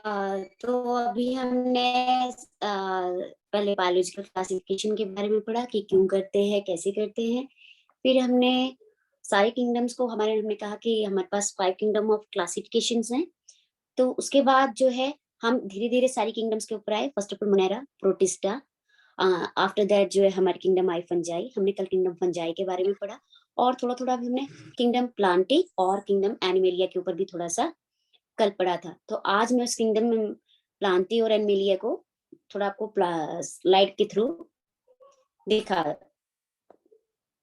तो अभी हमने पहले बायोलॉजिकल क्लासिफिकेशन के बारे में पढ़ा कि क्यों करते हैं, कैसे करते हैं। फिर हमने सारे किंगडम्स को हमने कहा कि हमारे पास 5 किंगडम ऑफ क्लासिफिकेशंस हैं। तो उसके बाद जो है हम धीरे-धीरे सारी किंगडम्स के ऊपर आए। First of all Monera, protista, after that जो है हमारी किंगडम आई फंजाई। हमने कल किंगडम फंजाई के बारे में पढ़ा और थोड़ा-थोड़ा अभी हमने किंगडम प्लांटी और किंगडम एनिमेलिया के ऊपर भी थोड़ा-सा कल पढ़ा था। तो आज मैं उस किंगडम में प्लांटी और एनिमेलिया को थोड़ा आपको स्लाइड के थ्रू दिखा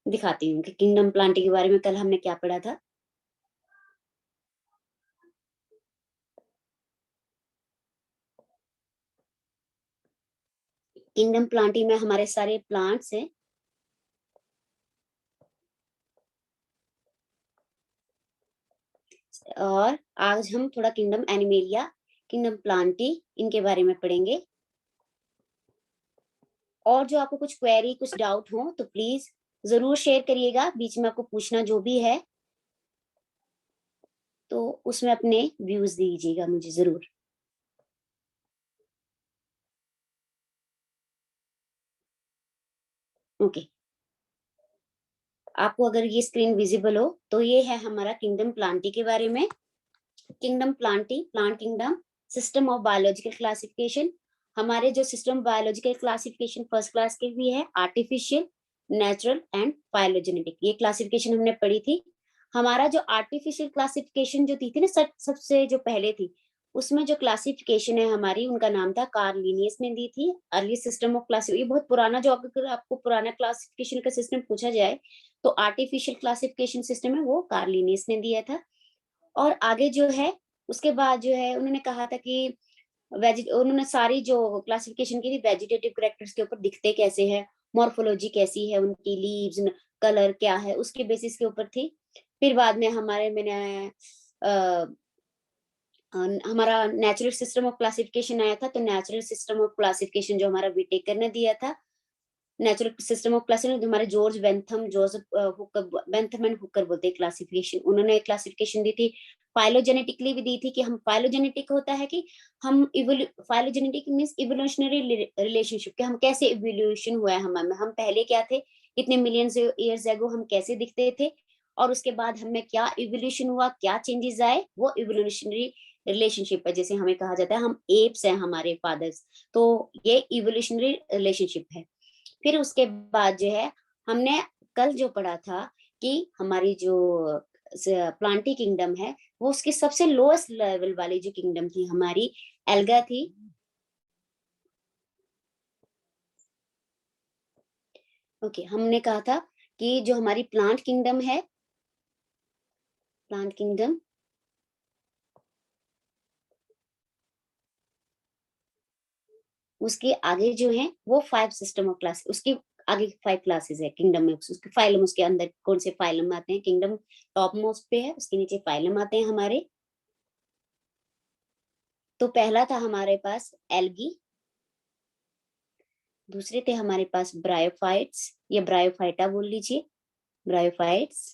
दिखाती हूँ कि किंगडम प्लांटी के बारे में कल हमने क्या पढ़ा था। किंगडम प्लांटी में हमारे सारे प्लांट्स हैं। और आज हम थोड़ा किंगडम एनिमेलिया, किंगडम प्लांटी इनके बारे में पढ़ेंगे। और जो आपको कुछ क्वेरी, कुछ डाउट हो तो प्लीज ज़रूर शेयर करिएगा। बीच में आपको पूछना जो भी है, तो उसमें अपने व्यूज़ दीजिएगा मुझे ज़रूर। ओके। आपको अगर ये स्क्रीन विज़िबल हो, तो ये है हमारा किंगडम प्लांटी के बारे में। Kingdom Plantae, plant kingdom, system of biological classification. हमारे जो system biological classification first class के भी है, आर्टिफिशियल, नेचुरल एंड फाइलोजेनेटिक। ये क्लासिफिकेशन हमने पढ़ी थी। हमारा जो आर्टिफिशियल क्लासिफिकेशन जो थी ना, सबसे जो पहले थी, उसमें जो क्लासिफिकेशन है हमारी, उनका नाम था कार्ल लिनियस ने दी थी। अर्ली सिस्टम ऑफ क्लास, ये बहुत पुराना, जो अगर आपको पुराना क्लासिफिकेशन का सिस्टम पूछा जाए तो आर्टिफिशियल क्लासिफिकेशन सिस्टम है वो कार्ल लिनियस ने दिया था। और आगे जो है उसके बाद जो है उन्होंने कहा था कि उन्होंने सारी जो क्लासिफिकेशन की थी वेजिटेटिव कैरेक्टर्स के ऊपर दिखते कैसे हैं, मॉर्फोलॉजी कैसी है उनकी, लीव्स, कलर क्या है, उसके बेसिस के ऊपर थी। फिर बाद में मैंने हमारा नेचुरल सिस्टम ऑफ क्लासिफिकेशन आया था। तो नेचुरल सिस्टम ऑफ क्लासिफिकेशन जो हमारा विटेकर ने दिया था, नेचुरल सिस्टम ऑफ क्लासिफिकेशन, हमारे George Bentham, Joseph Hooker, Bentham and Hooker बोलते हैं क्लासिफिकेशन, उन्होंने क्लासिफिकेशन दी थी। फाइलोजेनेटिकली भी दी थी कि हम फाइलोजेनेटिक होता है कि हम फाइलोजेनेटिक मींस इवोल्यूशनरी रिलेशनशिप, कि हम कैसे इवोल्यूशन हुआ है हम पहले क्या थे, कितने मिलियंस ईयर्स एगो हम कैसे दिखते थे, और उसके बाद हमें क्या इवोल्यूशन हुआ, क्या चेंजेस आए, वो इवोल्यूशनरी रिलेशनशिप है। जैसे हमें कहा जाता है हम एप्स हैं हमारे फादर्स, तो ये इवोल्यूशनरी रिलेशनशिप है। फिर उसके बाद जो है हमने कल जो पढ़ा था कि हमारी जो प्लांटी किंगडम है, वो उसकी सबसे लोएस्ट लेवल वाली जो किंगडम थी हमारी, एल्गा थी। ओके, हमने कहा था कि जो हमारी प्लांट किंगडम है, प्लांट किंगडम उसके आगे जो है वो 5 सिस्टम ऑफ क्लास, उसकी आगे 5 क्लासेस है किंगडम में, उसके फाइलम, उसके अंदर कौन से फाइलम आते हैं, किंगडम टॉप मोस्ट पे है, उसके नीचे फाइलम आते हैं हमारे। तो पहला था हमारे पास एल्गी, दूसरे थे हमारे पास ब्रायोफाइट्स, या ब्रायोफाइटा बोल लीजिए, ब्रायोफाइट्स।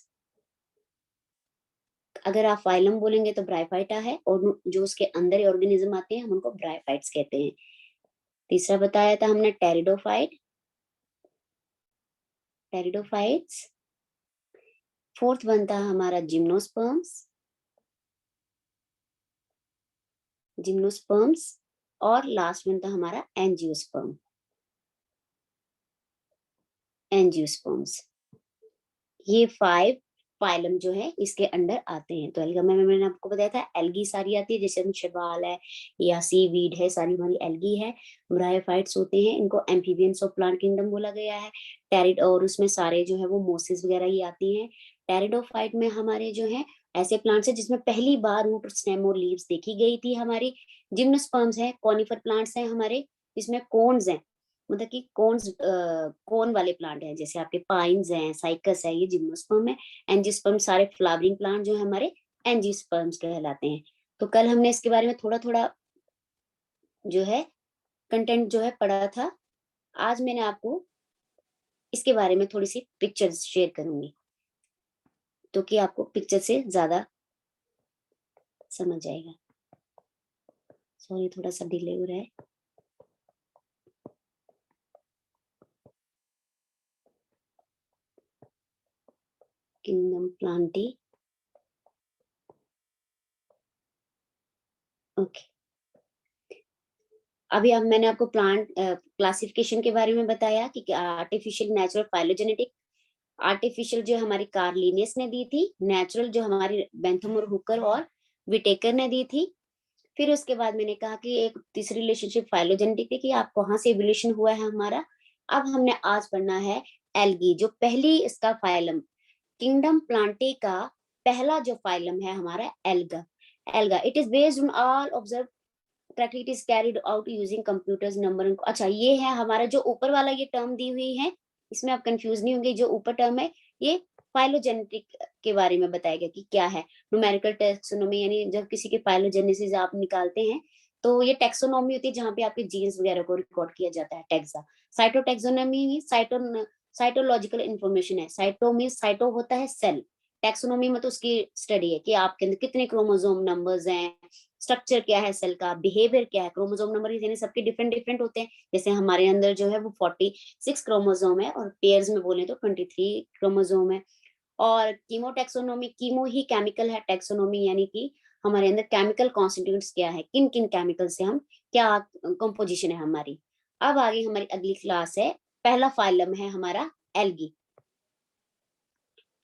अगर आप फाइलम बोलेंगे तो ब्रायोफाइटा है, और जो उसके अंदर ऑर्गेनिज्म आते हैं हम उनको ब्रायोफाइट्स कहते हैं। तीसरा बताया था हमने टेरिडोफाइट, टेरिडोफाइट्स। फोर्थ बनता है हमारा जिम्नोस्पर्म्स, जिम्नोस्पर्म्स। और लास्ट बनता है हमारा एंजियोस्पर्म, एंजियोस्पर्म्स। ये 5 फाइलम जो है इसके अंडर आते हैं। तो एल्गा में मैंने आपको बताया था एल्गी सारी आती है, जैसे शैवाल है या सीवीड है, सारी हमारी एल्गी है। ब्रायोफाइट्स होते हैं, इनको एम्फीबियंस ऑफ प्लांट किंगडम बोला गया है। टेरिड, और उसमें सारे जो है वो मोसिस वगैरह ही आती हैं। टेरिडोफाइट में हमारे जो है ऐसे प्लांट्स है जिसमें पहली बार रूट, स्टेम और लीव्स देखी गई थी हमारी। जिम्नोस्पर्म्स है, कॉनिफर प्लांट्स हैं हमारे, इसमें कोन्स हैं, मतलब कि कोन वाले प्लांट हैं, जैसे आपके पाइन्स हैं, साइकस है, ये जिम्नोस्पर्म है। एंजियोस्पर्म सारे फ्लावरिंग प्लांट जो है हमारे एंजियोस्पर्म्स कहलाते हैं। तो कल हमने इसके बारे में थोड़ा थोड़ा जो है कंटेंट जो है पढ़ा था। आज मैंने आपको इसके बारे में थोड़ी सी पिक्चर्स शेयर करूंगी, तो कि आपको पिक्चर से ज्यादा समझ आएगा। सॉरी थोड़ा सा डिले हो रहा है। Kingdom Plantae, okay. अभी अब मैंने आपको प्लांट क्लासिफिकेशन के बारे में बताया कि आर्टिफिशियल, नेचुरल, फाइलोजेनेटिक। आर्टिफिशियल जो हमारी कार्लिनियस ने दी थी, नेचुरल जो हमारी बेंथम और हुकर और विटेकर ने दी थी। फिर उसके बाद मैंने कहा कि एक तीसरी रिलेशनशिप फाइलोजेनेटिक थी कि आप कहाँ से इवोल्यूशन हुआ है हमारा। अब हमने आज पढ़ना है एल्गी, जो पहली इसका फाइलम, किंगडम प्लांटे का पहला जो फाइलम है हमारा alga. Alga it is based on all observe practically it is carried out using computers number. अच्छा, ये है हमारा जो ऊपर वाला ये टर्म दी हुई है, इसमें आप कंफ्यूज नहीं होंगे। जो ऊपर टर्म है ये फाइलोजेनेटिक के बारे में बताया गया कि क्या है। न्यूमेरिकल टेक्सोनोमी, यानी जब किसी के फाइलोजेनेसिस आप निकालते हैं तो ये टेक्सोनोमी होती है जहाँ पे आपके जीन्स वगैरह को रिकॉर्ड किया जाता है, टेक्सा। साइटोटेक्सोनोमी साइटोलॉजिकल इंफॉर्मेशन है। साइटो मीन साइटो होता है सेल, टेक्सोनोमी मतलब उसकी स्टडी है कि आपके अंदर कितने क्रोमोसोम नंबर्स हैं, स्ट्रक्चर क्या है सेल का, बिहेवियर क्या है। क्रोमोसोम नंबर यानी सबके डिफरेंट डिफरेंट होते हैं। जैसे हमारे अंदर जो है वो 46 क्रोमोसोम है और पेयर्स में बोले तो 23 क्रोमोसोम है। और कीमो टेक्सोनोमी, कीमो ही केमिकल है, टेक्सोनोमी यानी कि हमारे अंदर केमिकल कॉन्स्टिट्यूएंट्स क्या है, किन किन केमिकल से हम क्या कंपोजिशन है हमारी। अब आगे हमारी अगली क्लास है, पहला फाइलम है हमारा एल्गी।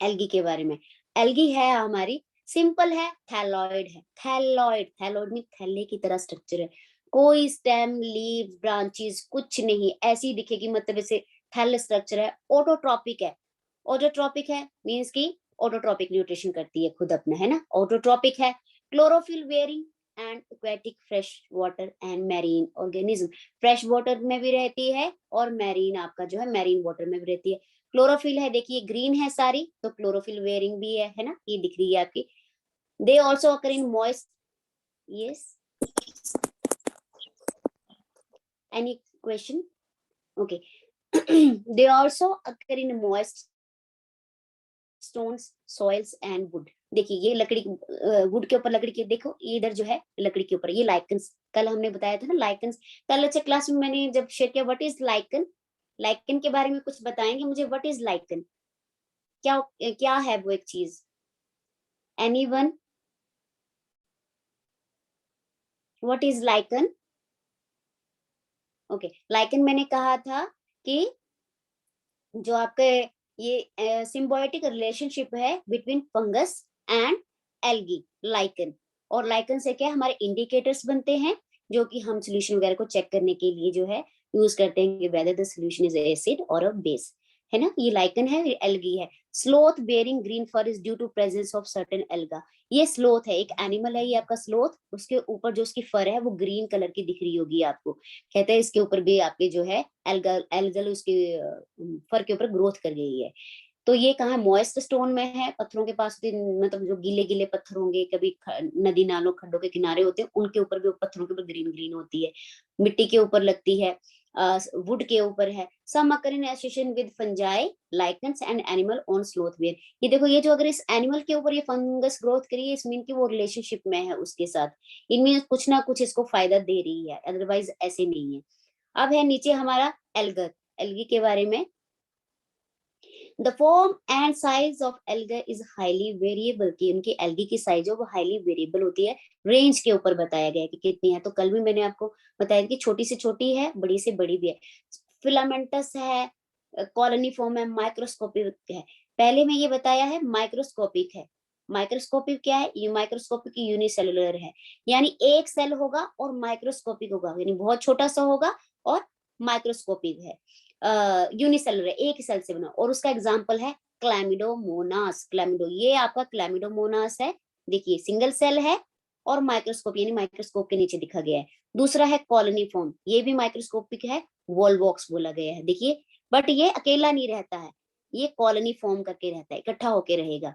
एल्गी के बारे में, एल्गी है हमारी, सिंपल है, थैलॉइड है। थैलॉइड, थैलॉइड में थैले की तरह स्ट्रक्चर है, कोई स्टेम लीव ब्रांचेस कुछ नहीं, ऐसी दिखेगी, मतलब ऐसे थैल स्ट्रक्चर है। ऑटोट्रॉपिक है, ऑटोट्रॉपिक है मींस की ऑटोट्रॉपिक न्यूट्रिशन करती है खुद अपना, है ना, ऑटोट्रॉपिक है। Chlorophyll wearing and aquatic fresh water and marine organism, fresh water में भी रहती है और मैरीन आपका जो है मैरीन वाटर में भी रहती है। क्लोरोफिल है, देखिए ग्रीन है सारी, तो क्लोरोफिल वेयरिंग भी है ना, ये दिख रही है आपकी। They also occur in moist, yes, any question, okay. They also occur in moist stones, soils and would. देखिए ये लकड़ी, वुड के ऊपर लकड़ी के, देखो ये इधर जो है लकड़ी के ऊपर, ये लाइकन्स, कल हमने बताया था ना लाइकन्स। कल अच्छा क्लास में मैंने जब शेयर किया व्हाट इज लाइकन, लाइकन के बारे में कुछ बताएंगे मुझे, व्हाट इज लाइकन, क्या क्या है वो एक चीज, anyone, what is lichen. Okay, lichen मैंने कहा था कि जो आपके ये सिम्बायोटिक रिलेशनशिप है between fungus and algae, lichen. और लाइकन से क्या हमारे इंडिकेटर्स बनते हैं जो कि हम सोल्यूशन वगैरह को चेक करने के लिए जो है यूज करते हैं कि whether the solution is acid और अ बेस, है ना। ये लाइकन है, ये एल्गी है। Sloth bearing green fur is due to presence of certain alga. ये स्लोथ है, एक एनिमल है ये आपका स्लोथ, उसके ऊपर जो उसकी फर है वो ग्रीन कलर की दिख रही होगी आपको। कहते हैं इसके ऊपर भी आपके जो है एल्गल एल्गल उसके फर के ऊपर ग्रोथ कर गई है। तो ये कहाँ मॉइस्ट स्टोन में है, पत्थरों के पास मतलब जो गीले गीले पत्थर होंगे, कभी नदी नालों खड्डों के किनारे होते हैं उनके ऊपर भी, पत्थरों के ऊपर ग्रीन ग्रीन होती है। मिट्टी के ऊपर लगती है, वुड के ऊपर है। Some occur in association with fungi, lichens and animal on sloth bear. ये देखो, ये जो अगर इस एनिमल के ऊपर ये फंगस ग्रोथ करी है, इसमें की वो रिलेशनशिप में है उसके साथ, इनमें कुछ ना कुछ इसको फायदा दे रही है, अदरवाइज ऐसे नहीं है। अब है नीचे हमारा एल्गर, एल्गी के बारे में। The form and size of alga is highly variable, की उनकी एल्गी की साइज है वो हाईली वेरिएबल होती है, रेंज के ऊपर बताया गया है कि कितनी है। तो कल भी मैंने आपको बताया कि छोटी से छोटी है, बड़ी से बड़ी भी है। फिलामेंटस है, कॉलोनी फॉर्म है, माइक्रोस्कोपिक है। पहले में ये बताया है माइक्रोस्कोपिक है। माइक्रोस्कोपिक क्या है, ये माइक्रोस्कोपिक यूनिसेलुलर है, यानी एक सेल होगा और माइक्रोस्कोपिक होगा, यानी बहुत छोटा सा होगा और माइक्रोस्कोपिक है। यूनिसेलुलर, एक ही सेल से बना, और उसका एग्जांपल है क्लैमिडोमोनास। क्लैमिडो, ये आपका क्लैमिडोमोनास है, देखिए सिंगल सेल है और माइक्रोस्कोप यानी माइक्रोस्कोप के नीचे दिखा गया है। दूसरा है कॉलोनी फॉर्म, ये भी माइक्रोस्कोपिक है, वॉलवॉक्स बोला गया है, देखिए। बट ये अकेला नहीं रहता है, ये कॉलोनी फॉर्म करके रहता है, इकट्ठा होके रहेगा।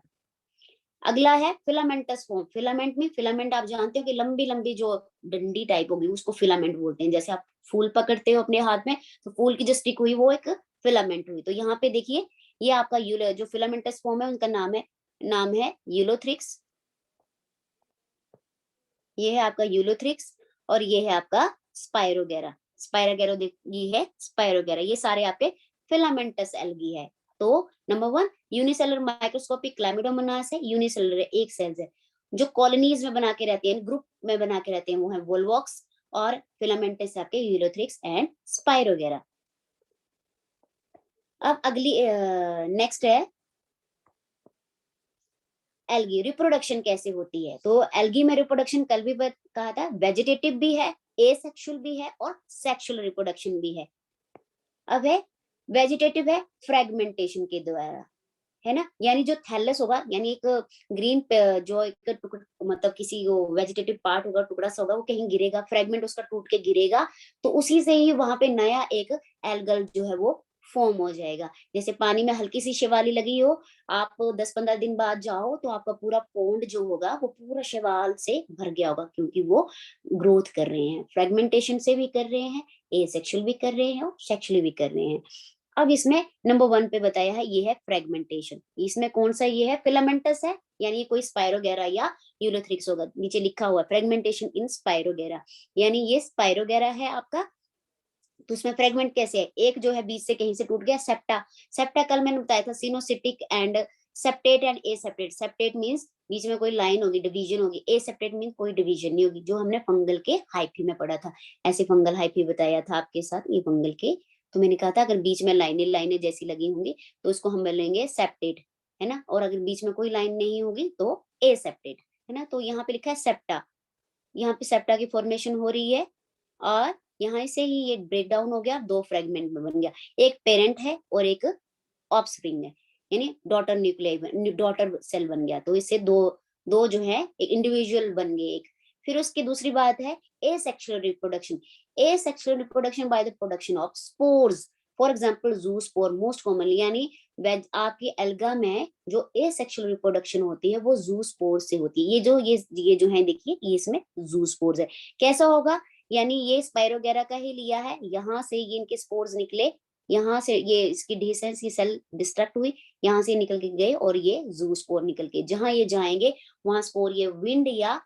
अगला है फिलामेंटस फॉर्म। फिलामेंट में, फिलामेंट आप जानते हो कि लंबी लंबी जो डंडी टाइप होगी उसको फिलामेंट बोलते हैं। जैसे आप फूल पकड़ते हो अपने हाथ में, तो फूल की जो स्टिक हुई वो एक फिलामेंट हुई। तो यहाँ पे देखिए, ये आपका जो फिलामेंटस फॉर्म है उनका नाम है यूलोथ्रिक्स। ये है आपका यूलोथ्रिक्स। और ये है आपका स्पाइरोगेरा। स्पाइरोगेरा ये है स्पाइरोगेरा, ये सारे आपके फिलामेंटस एल्गी है। तो नंबर 1 यूनिसेलुलर माइक्रोस्कोपिक क्लैमिडोमोनास है, यूनिसेलुलर एक सेल्स है। जो कॉलोनीज में बना के रहते हैं, ग्रुप में बना के रहते हैं, वो है वोल्वॉक्स और फिलामेंटस आपके यूलोथ्रिक्स एंड स्पाइरोगेरा। अब अगली नेक्स्ट है एल्गी रिप्रोडक्शन कैसे होती है। तो एल्गी में रिप्रोडक्शन कल भी कहा था, वेजिटेटिव भी है, एसेक्सुअल भी है और सेक्सुअल रिप्रोडक्शन भी है। अब है वेजिटेटिव है फ्रेगमेंटेशन के द्वारा, है ना, यानी जो थैलस होगा, यानी एक ग्रीन जो एक मतलब किसी वो वेजिटेटिव पार्ट होगा, टुकड़ा सा होगा, वो कहीं गिरेगा, फ्रेगमेंट उसका टूट के गिरेगा, तो उसी से ही वहां पे नया एक एल्गल जो है वो फॉर्म हो जाएगा। जैसे पानी में हल्की सी शिवाली लगी हो, आप 10-15 दिन बाद जाओ तो आपका पूरा पोंड जो होगा वो पूरा शैवाल से भर गया होगा, क्योंकि वो ग्रोथ कर रहे हैं, फ्रेगमेंटेशन से भी कर रहे हैं, एसेक्सुअल भी कर रहे हैं और सेक्सुअली भी कर रहे हैं। अब इसमें नंबर 1 पे बताया है, ये है फ्रेगमेंटेशन। इसमें कौन सा ये है, फिलामेंटस है, यानी कोई स्पाइरोगेरा या यूलोथ्रिक्स होगा। नीचे लिखा हुआ है फ्रेगमेंटेशन इन स्पाइरोगेरा, यानी ये स्पाइरोगेरा है आपका। तो उसमें फ्रेगमेंट कैसे है, एक जो है बीच से कहीं से टूट गया, सेप्टा। सेप्टा कल मैंने बताया था, coenocytic and septate and aseptate. Septate means बीच में कोई लाइन होगी, डिवीजन होगी। ए सेप्टेट मींस कोई डिवीजन नहीं होगी, जो हमने फंगल के हाइफी में पढ़ा था। ऐसे फंगल हाइफी बताया था आपके साथ, ये फंगल के। तो मैंने कहा था अगर बीच में लाइनें लाइनें जैसी लगी होंगी तो उसको हम बोलेंगे सेप्टेट, है ना, और अगर बीच में कोई लाइन नहीं होगी तो ए सेप्टेट, है ना। तो यहाँ पे लिखा है सेप्टा, यहाँ पे सेप्टा की फॉर्मेशन हो रही है, और यहाँ से ही ये ब्रेक डाउन हो गया, 2 फ्रेगमेंट में बन गया। एक पेरेंट है और एक ऑफस्प्रिंग है, यानी डॉटर न्यूक्लियाई, डॉटर सेल बन गया। तो इससे दो दो जो है एक इंडिविजुअल बन गए एक। फिर उसकी दूसरी बात है asexual reproduction. Asexual reproduction by the production of spores, for example zoospore most commonly, यानी वेज आपकी एल्गा में जो एसेक्सुअल रिप्रोडक्शन होती है वो ज़ूस्पोर से होती है। ये जो है देखिए, ये इसमें ज़ूस्पोर्स है। कैसा होगा, यानी ये स्पाइरोगेरा का ही लिया है, यहाँ से ये इनके स्पोर्स निकले, यहाँ से ये इसकी डिसेंस की सेल डिस्ट्रक्ट हुई, यहाँ से निकल के गए और ये ज़ूस्पोर निकल के जहाँ ये जाएंगे वहां स्पोर ये विंड या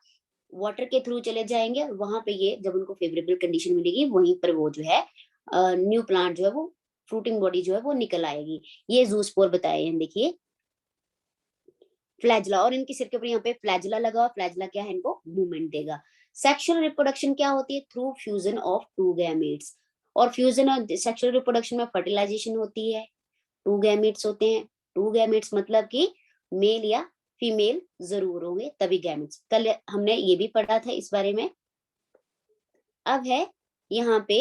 वाटर के थ्रू चले जाएंगे, और वहां पे ये जब उनको फेवरेबल कंडीशन मिलेगी वहीं पर वो जो है न्यू प्लांट जो है वो फ्रूटिंग बॉडी जो है वो निकल आएगी। ये ज़ूस्पोर बताए हैं देखिए। फ्लैजला, और इनके सिर के ऊपर यहाँ पे फ्लैजला लगा हुआ, फ्लैजला क्या है, इनको मूवमेंट देगा। सेक्सुअल रिप्रोडक्शन क्या होती है, थ्रू फ्यूजन ऑफ 2 गैमेट्स। और फ्यूजन और सेक्सुअल रिप्रोडक्शन में फर्टिलाइजेशन होती है, 2 गैमेट्स होते हैं। 2 गैमेट्स मतलब कि मेल या फीमेल जरूर होंगे तभी गैमेट्स, कल हमने ये भी पढ़ा था इस बारे में। अब है यहाँ पे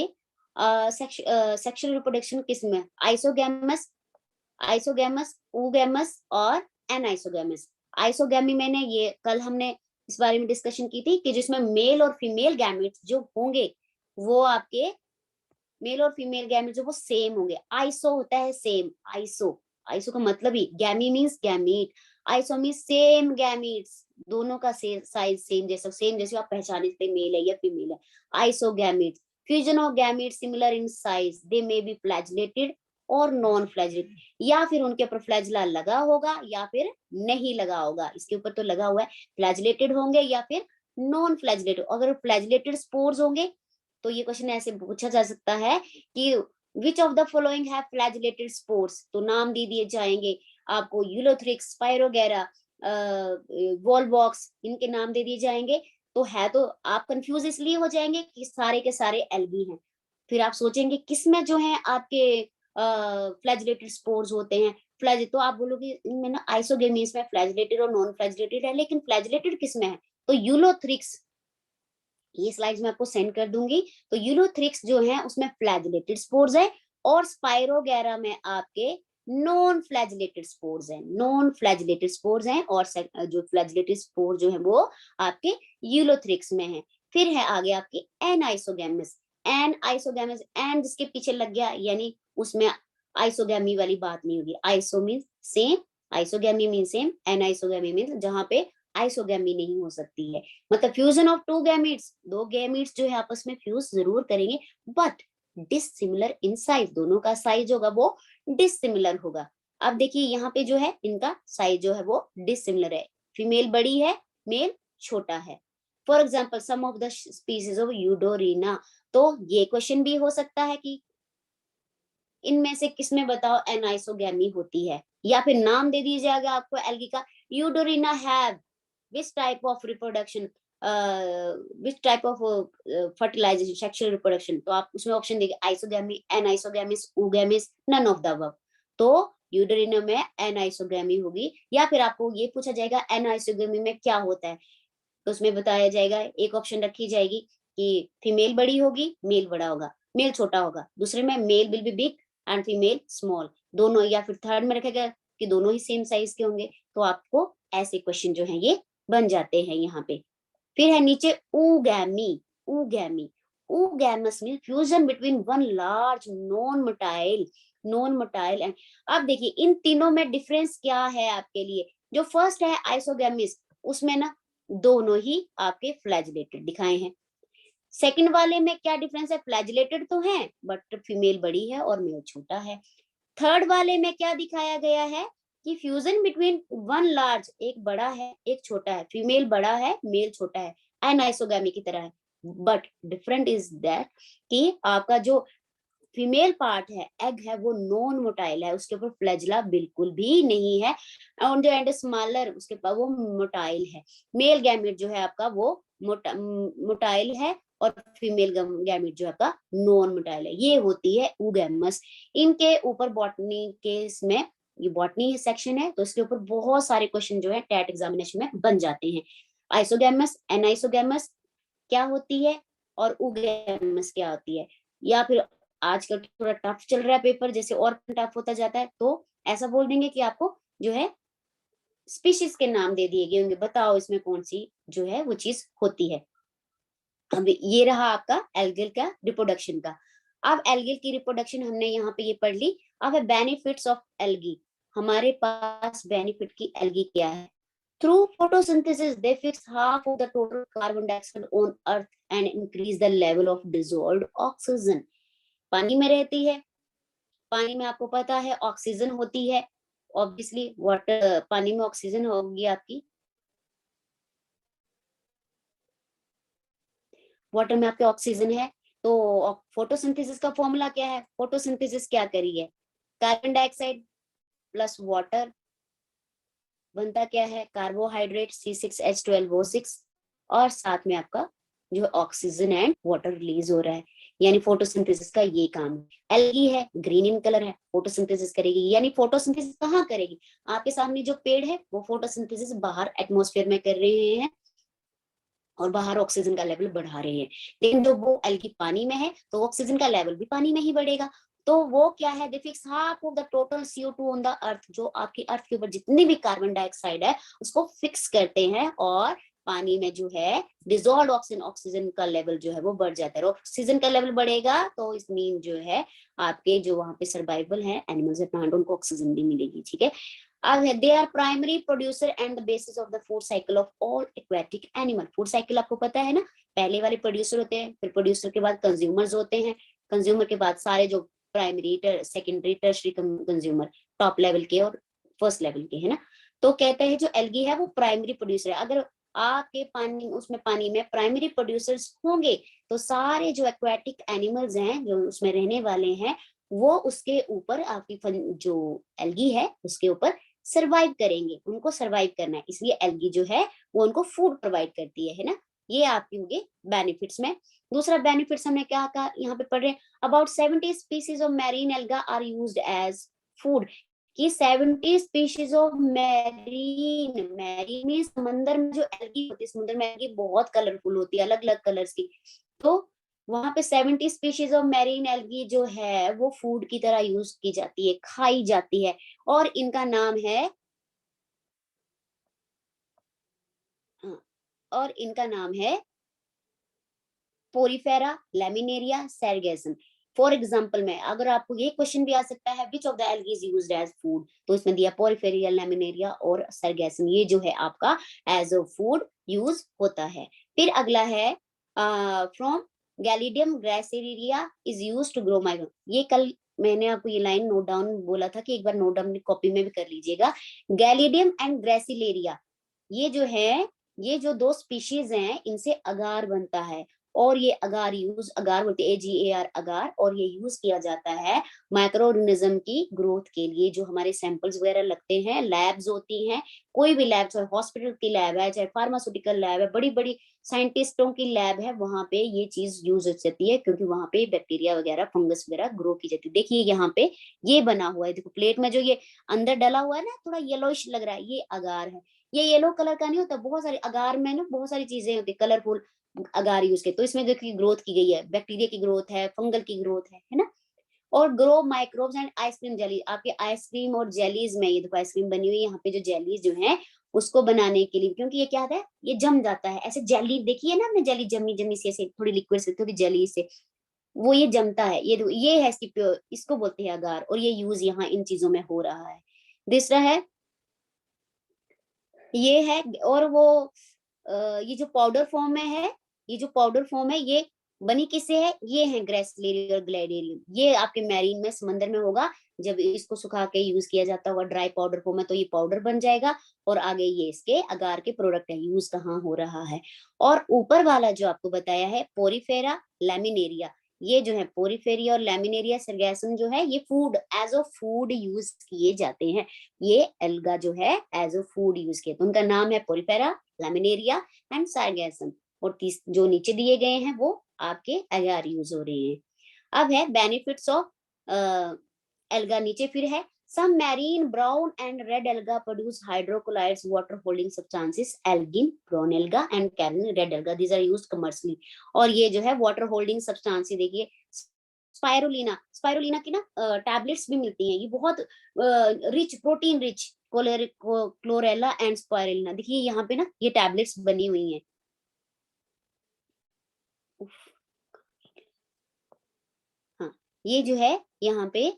सेक्सुअल रिप्रोडक्शन किस में, आइसोगैमस, आइसोगैमस, oogamous और एनाइसोगैमस। आइसोगैमी मैंने ये कल हमने इस बारे में डिस्कशन की थी कि जिसमें मेल और फीमेल गैमेट्स जो होंगे वो आपके मेल और फीमेल गैमेट्स जो वो सेम होंगे। आइसो होता है सेम, आइसो, आइसो का मतलब ही gamy means gamete, iso means same gametes, दोनों का साइज सेम, जैसा सेम जैसे आप पहचाने सकते मेल है या फीमेल है। Iso gametes, fusion of gametes similar in size, they may be flagellated और नॉन फ्लैजिलेटेड, या फिर उनके ऊपर फ्लैजिला लगा होगा या फिर नहीं लगा होगा। इसके ऊपर तो लगा हुआ है, फ्लैजिलेटेड होंगे या फिर नॉन फ्लैजिलेटेड। अगर फ्लैजिलेटेड स्पोर्स होंगे तो ये क्वेश्चन ऐसे पूछा जा सकता है कि विच of the following have flagellated spores, तो नाम दे दिए जाएंगे आपको, यूलोथ्रिक्स, स्पाइरोगेरा, वॉलवॉक्स, इनके नाम दे दिए जाएंगे। तो है, तो आप कंफ्यूज इसलिए हो जाएंगे कि सारे के सारे एल्गी हैं। फिर आप सोचेंगे किसमें जो है आपके फ्लैजिलेटेड स्पोर्स होते हैं, फ्लैज, तो आप बोलोगे इनमें ना आइसोगेमीज में फ्लैजिलेटेड और नॉन फ्लैजिलेटेड है, लेकिन फ्लैजिलेटेड किसमें है, तो यूलोथ्रिक्स, ये स्लाइड्स मैं आपको सेंड कर दूंगी। तो यूलोथ्रिक्स जो है उसमें फ्लैजिलेटेड स्पोर्स है, और स्पाइरोगेरा में आपके नॉन फ्लैजिलेटेड स्पोर्स हैं, नॉन फ्लैजिलेटेड स्पोर्स हैं, और जो फ्लैजिलेटेड स्पोर जो है वो आपके यूलोथ्रिक्स में है। फिर है आगे आपकी एनाइसोगैमस, एन आइसोगैमस, एन जिसके पीछे लग गया यानी उसमें आइसोगैमी वाली बात नहीं होगी। Iso mean same, isogamy mean same, anisogamy mean जहां पे आइसोगैमी नहीं हो सकती है, मतलब फ्यूजन ऑफ 2 गैमीट्स, 2 गैमीट्स जो है आपस में फ्यूज जरूर करेंगे बट डिसिमिलर इन साइज, दोनों का साइज होगा वो डिसिमिलर होगा। अब देखिए यहाँ पे जो है इनका साइज जो है वो डिसिमिलर है, फीमेल बड़ी है, मेल छोटा है। For example some of the species of Eudorina, तो ये क्वेश्चन भी हो सकता है कि इनमें से किसमें बताओ एनाइसोगैमी होती है, या फिर नाम दे दिया जाएगा आपको एल्गी का, Eudorina have which type of reproduction, which type of fertilisation, sexual reproduction, तो आप उसमें ऑप्शन देंगे isogamy, anisogamy, oogamy, none of the above. तो यूडोरिना में एनाइसोगैमी होगी, या फिर आपको ये पूछा जाएगा एनाइसोगैमी में क्या होता है, तो उसमें बताया जाएगा, एक ऑप्शन रखी जाएगी कि फीमेल बड़ी होगी, मेल बड़ा होगा, मेल छोटा होगा, दूसरे में male will be big and female small, दोनों, या फिर थर्ड में रखेगा कि दोनों ही सेम साइज के होंगे। तो आपको ऐसे क्वेश्चन जो है ये बन जाते हैं यहाँ पे। फिर है नीचे oogamy, oogamy, oogamous means fusion between one large non-motile and, अब देखिए इन तीनों में डिफरेंस क्या है आपके लिए। जो फर्स्ट है आइसोगैमिस, उसमें ना दोनों ही आपके फ्लैजिलेटेड दिखाए हैं। सेकंड वाले में क्या डिफरेंस है, फ्लैजिलेटेड तो है बट फीमेल बड़ी है और मेल छोटा है। थर्ड वाले में क्या दिखाया गया है कि फ्यूजन बिटवीन वन लार्ज, एक बड़ा है एक छोटा है, फीमेल बड़ा है मेल छोटा है, एनाइसोगैमी की तरह है। बट डिफरेंट इज दैट कि आपका जो फीमेल पार्ट है, एग है, वो नॉन मोटाइल है, उसके ऊपर फ्लैजिला बिल्कुल भी नहीं है, और जो एंड स्मॉलर उसके पास वो मोटाइल है। मेल गैमेट जो है आपका वो मोटाइल है, और फीमेल गैमेट जो है आपका नॉन मोटाइल है। ये होती है ऊगैमस। इनके ऊपर बॉटनी के इसमें, ये बॉटनी सेक्शन है तो इसके ऊपर बहुत सारे क्वेश्चन जो है टेट एग्जामिनेशन में बन जाते हैं। आइसोगैमस, एनाइसोगैमस क्या होती है, और ऊगैमस क्या होती है, या फिर आजकल थोड़ा टफ चल रहा है पेपर, जैसे और टफ होता जाता है तो ऐसा बोल देंगे कि आपको जो है स्पीशीज के नाम दे दिए गए होंगे, बताओ इसमें कौन सी जो है वो चीज होती है। अब ये रहा आपका एल्गिल का रिप्रोडक्शन का। अब एल्गिल की रिप्रोडक्शन हमने यहाँ पे ये पढ़ ली। अब है बेनिफिट्स ऑफ एल्गी। हमारे पास बेनिफिट की एल्गी क्या है। Through photosynthesis they fix half of the total carbon dioxide on earth and increase the level of dissolved oxygen. पानी में रहती है, पानी में आपको पता है ऑक्सीजन होती है, ऑब्वियसली वाटर, पानी में ऑक्सीजन होगी आपकी, वाटर में आपके ऑक्सीजन है। तो फोटोसिंथेसिस का फॉर्मूला क्या है, फोटोसिंथेसिस क्या करी है, कार्बन डाइऑक्साइड प्लस वाटर बनता क्या है, कार्बोहाइड्रेट C6H12O6, और साथ में आपका जो ऑक्सीजन एंड वाटर रिलीज हो रहा है, यानी फोटोसिंथेसिस का ये काम है। एल्गी है, ग्रीन इन कलर है, फोटोसिंथेसिस करेगी, यानी फोटोसिंथेसिस कहाँ करेगी, आपके सामने जो पेड़ है वो फोटोसिंथेसिस बाहर एटमॉस्फेयर में कर रहे हैं और बाहर ऑक्सीजन का लेवल बढ़ा रहे हैं। लेकिन जब वो एल्गी पानी में है तो ऑक्सीजन का लेवल भी पानी में ही बढ़ेगा। तो वो क्या है, दे fix half of the total CO2 on the earth, जो आपकी अर्थ के ऊपर जितनी भी कार्बन डाइऑक्साइड है उसको फिक्स करते हैं, और पानी में जो है डिजोल्व ऑक्सीजन, ऑक्सीजन का लेवल जो है वो बढ़ जाता है। ऑक्सीजन का लेवल बढ़ेगा तो इस मीन जो है आपके जो वहां पे सर्वाइवल है एनिमल्स है, प्लांट, उनको ऑक्सीजन भी मिलेगी। ठीक है, अब है they are primary producer and the basis of the food cycle of all aquatic animal. Food cycle आपको पता है ना, पहले वाले प्रोड्यूसर होते हैं, फिर प्रोड्यूसर के बाद कंज्यूमर्स होते हैं, कंज्यूमर के बाद सारे जो primary, secondary, tertiary consumer, top level के और फर्स्ट लेवल के, है ना। तो कहते हैं जो एल्गी है वो प्राइमरी प्रोड्यूसर है। अगर आपके पानी, उसमें पानी में प्राइमरी प्रोड्यूसर्स होंगे तो सारे जो एक्वेटिक एनिमल्स हैं जो उसमें रहने वाले हैं वो उसके ऊपर, आपकी जो एल्गी है उसके ऊपर सरवाइव करेंगे, उनको सरवाइव करना है, इसलिए एल्गी जो है वो उनको फूड प्रोवाइड करती है ना। ये आपकी होगी बेनिफिट्स में। दूसरा बेनिफिट्स हमने क्या कहा यहाँ पे पढ़ रहे हैं, about 70 species of marine alga are used as food. कि 70 स्पीशीज ऑफ मैरीन, मैरीन में समंदर में जो एल्गी होती है, समुद्र में एल्गी बहुत कलरफुल होती है, अलग अलग कलर्स की, तो वहां पे 70 स्पीशीज ऑफ मैरीन एल्गी जो है वो फूड की तरह यूज की जाती है, खाई जाती है, और इनका नाम है, हाँ, और इनका नाम है Porifera, Laminaria, Sargassum. For example में अगर आपको ये क्वेश्चन भी आ सकता है which of the algae is used as food, तो इसमें दिया पोरीफेरिया, लैमिनेरिया और सैरगैसन, ये जो है आपका एज अ फूड यूज होता है। फिर अगला है from Gelidium Gracilaria is used to grow migraine. ये कल मैंने आपको ये लाइन नोट डाउन बोला था कि एक बार नोट डाउन कॉपी में भी कर लीजिएगा। गैलिडियम एंड ग्रासिलेरिया, ये जो है ये जो 2 स्पीशीज हैं इनसे अगार बनता है और ये अगार यूज अगार बोलते हैं AGAR अगार, और ये यूज किया जाता है माइक्रो ऑर्गेनिज्म की ग्रोथ के लिए। जो हमारे सैंपल्स वगैरह लगते हैं, लैब्स होती हैं, कोई भी लैब, चाहे हॉस्पिटल की लैब है, चाहे फार्मास्यूटिकल लैब है, बड़ी बड़ी साइंटिस्टों की लैब है, वहां पे ये चीज यूज हो जाती है क्योंकि वहां पे बैक्टीरिया वगैरह, फंगस वगैरह ग्रो की जाती है। देखिए यहाँ पे ये बना हुआ है, देखो प्लेट में जो ये अंदर डला हुआ है ना, थोड़ा येलोइश लग रहा है, ये अगार है। ये येलो कलर का नहीं होता, बहुत सारे अगार में ना बहुत सारी चीजें होती है कलरफुल अगार यूज के। तो इसमें देखिए ग्रोथ की गई है, बैक्टीरिया की ग्रोथ है, फंगल की ग्रोथ है ना। और grow microbes and ice cream jelly, आपके आइसक्रीम और जेलीज में, ये देखो आइसक्रीम बनी हुई है, यहाँ पे जो जेलीज जो है उसको बनाने के लिए, क्योंकि ये क्या होता है, ये जम जाता है ऐसे। जेली देखिए ना आपने, जेली जमी जमी से ऐसे थोड़ी लिक्विड से, थोड़ी जेली से, वो ये जमता है। ये है इसकी प्योर, इसको बोलते हैं अगार, और ये यूज यहाँ इन चीजों में हो रहा है। दूसरा है, ये है, और वो ये जो पाउडर फॉर्म में है, ये जो पाउडर फॉर्म है ये बनी किससे है, ये है ग्रेसलेरिया और ग्लैडेरियम। ये आपके मैरीन में, समंदर में होगा, जब इसको सुखा के यूज किया जाता होगा ड्राई पाउडर फॉर्म में, तो ये पाउडर बन जाएगा। और आगे ये इसके अगार के प्रोडक्ट है, यूज कहाँ हो रहा है। और ऊपर वाला जो आपको बताया है पोरिफेरा लैमिनेरिया, ये जो है पोरिफेरिया और लैमिनेरिया सरगैसम जो है, ये food, as a food use किए जाते हैं। ये एल्गा जो है एज अ फूड यूज किया, तो उनका नाम है पोरिफेरा, लैमिनेरिया एंड सारगैसम। और तीस जो नीचे दिए गए हैं वो आपके अगार यूज हो रहे हैं। अब है बेनिफिट्स ऑफ एल्गा, नीचे फिर है, some marine brown and red alga produce hydrocolloids water holding substances, algin, brown alga and carrion red alga, these are used commercially। और ये जो है वाटर होल्डिंग सब्सटेंस, देखिए स्पायरुलिना, स्पायरुलिना की ना टैबलेट्स भी मिलती हैं, ये बहुत rich, protein rich, chlorella and spirulina, देखिए यहाँ पे ना ये टैबलेट्स बनी हुई हैं। हाँ, ये जो है यहाँ पे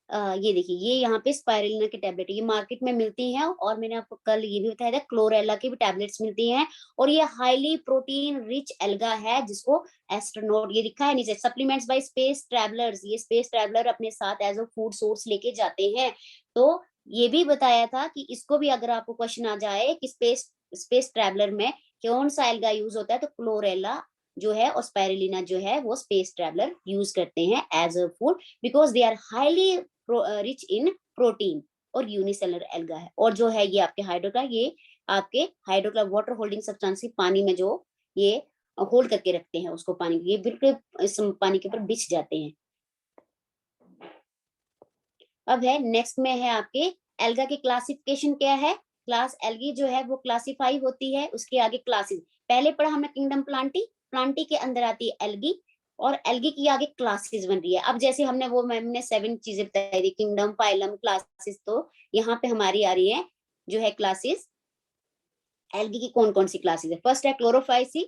ये देखिए, ये यहाँ पे स्पाइरुलिना की टैबलेट है, ये मार्केट में मिलती हैं, और मैंने आपको कल ये भी बताया था क्लोरेला की भी टैबलेट्स मिलती हैं। और ये हाईली प्रोटीन रिच एल्गा है, जिसको एस्ट्रोनॉट, ये लिखा है नीचे, सप्लीमेंट्स बाय स्पेस ट्रैवलर्स, ये स्पेस ट्रैवलर अपने साथ एज अ फूड सोर्स लेके जाते हैं। तो ये भी बताया था कि इसको भी अगर आपको क्वेश्चन आ जाए कि स्पेस स्पेस ट्रैवलर में कौन सा एल्गा यूज होता है, तो क्लोरेला जो है और स्पाइरुलिना जो है वो स्पेस ट्रैवलर यूज करते हैं as a food, because they are highly rich in protein. और यूनिसेलर एल्गा है, और जो है ये आपके हाइड्रोक्ला, ये आपके हाइड्रोक्ला वाटर होल्डिंग सब्सटेंस, पानी में जो ये होल्ड करके रखते हैं उसको, पानी ये बिल्कुल इस पानी के ऊपर बिछ जाते हैं। अब है नेक्स्ट में है आपके एल्गा की क्लासिफिकेशन क्या है। क्लास एल्गी जो है वो क्लासिफाई होती है, उसके आगे क्लासेस, पहले पढ़ा हमने किंगडम प्लांटी, प्लांटी के अंदर आती है एल्गी, और एल्गी की आगे क्लासेस बन रही है। अब जैसे हमने वो मैम ने 7 चीजें बताई थी, किंगडम, फाइलम, क्लासेस, तो यहाँ पे हमारी आ रही है जो है क्लासेस, एल्गी की कौन कौन सी क्लासेस है। फर्स्ट है क्लोरोफाइसी,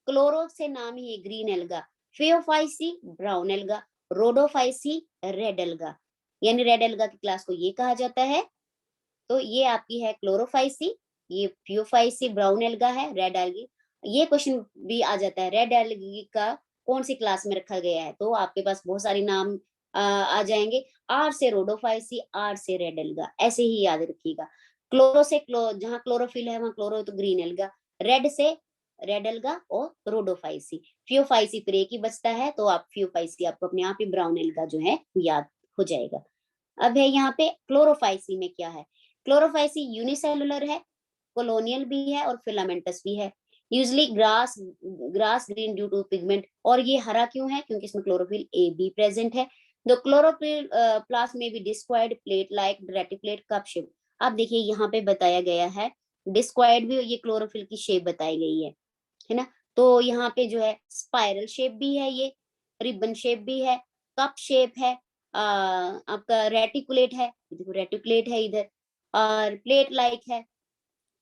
क्लोरो से नाम ही है green alga, Phaeophyceae brown alga, Rhodophyceae red alga, यानी रेड एल्गा की क्लास को ये कहा जाता है। तो ये आपकी है क्लोरोफाइसी, ये फियोफाइसी ब्राउन एल्गा है, रेड एल्गी। ये क्वेश्चन भी आ जाता है, रेड एल्गी का कौन सी क्लास में रखा गया है, तो आपके पास बहुत सारे नाम आ जाएंगे। आर से रोडोफाइसी, आर से रेड एल्गा, ऐसे ही याद रखिएगा। क्लोरो से जहाँ क्लोरोफिल है वहाँ क्लोरो, तो ग्रीन एल्गा, रेड से रेड एल्गा और रोडोफाइसी, फियोफाइसी फिर एक ही बचता है, तो आप फियोफाइसी आपको अपने आप ही ब्राउन एल्गा जो है याद हो जाएगा। अब है यहाँ पे क्लोरोफाइसी में क्या है, क्लोरोफाइसी यूनिसेलुलर है, कॉलोनियल भी है और फिलामेंटस भी है। Usually grass grass green due to pigment, और ये हरा क्यों है, क्योंकि इसमें क्लोरोफिल ए बी प्रेजेंट है। द क्लोरोफिल प्लास्ट में भी discoid plate like reticulate cup shape. अब देखिए यहाँ पे बताया गया है डिस्क्वाइड भी, ये क्लोरोफिल की शेप बताई गई है ना। तो यहाँ पे जो है स्पाइरल शेप भी है, ये रिबन शेप भी है, कप शेप है, आपका रेटिकुलेट है, देखो रेटिकुलेट है इधर, और प्लेट लाइक है,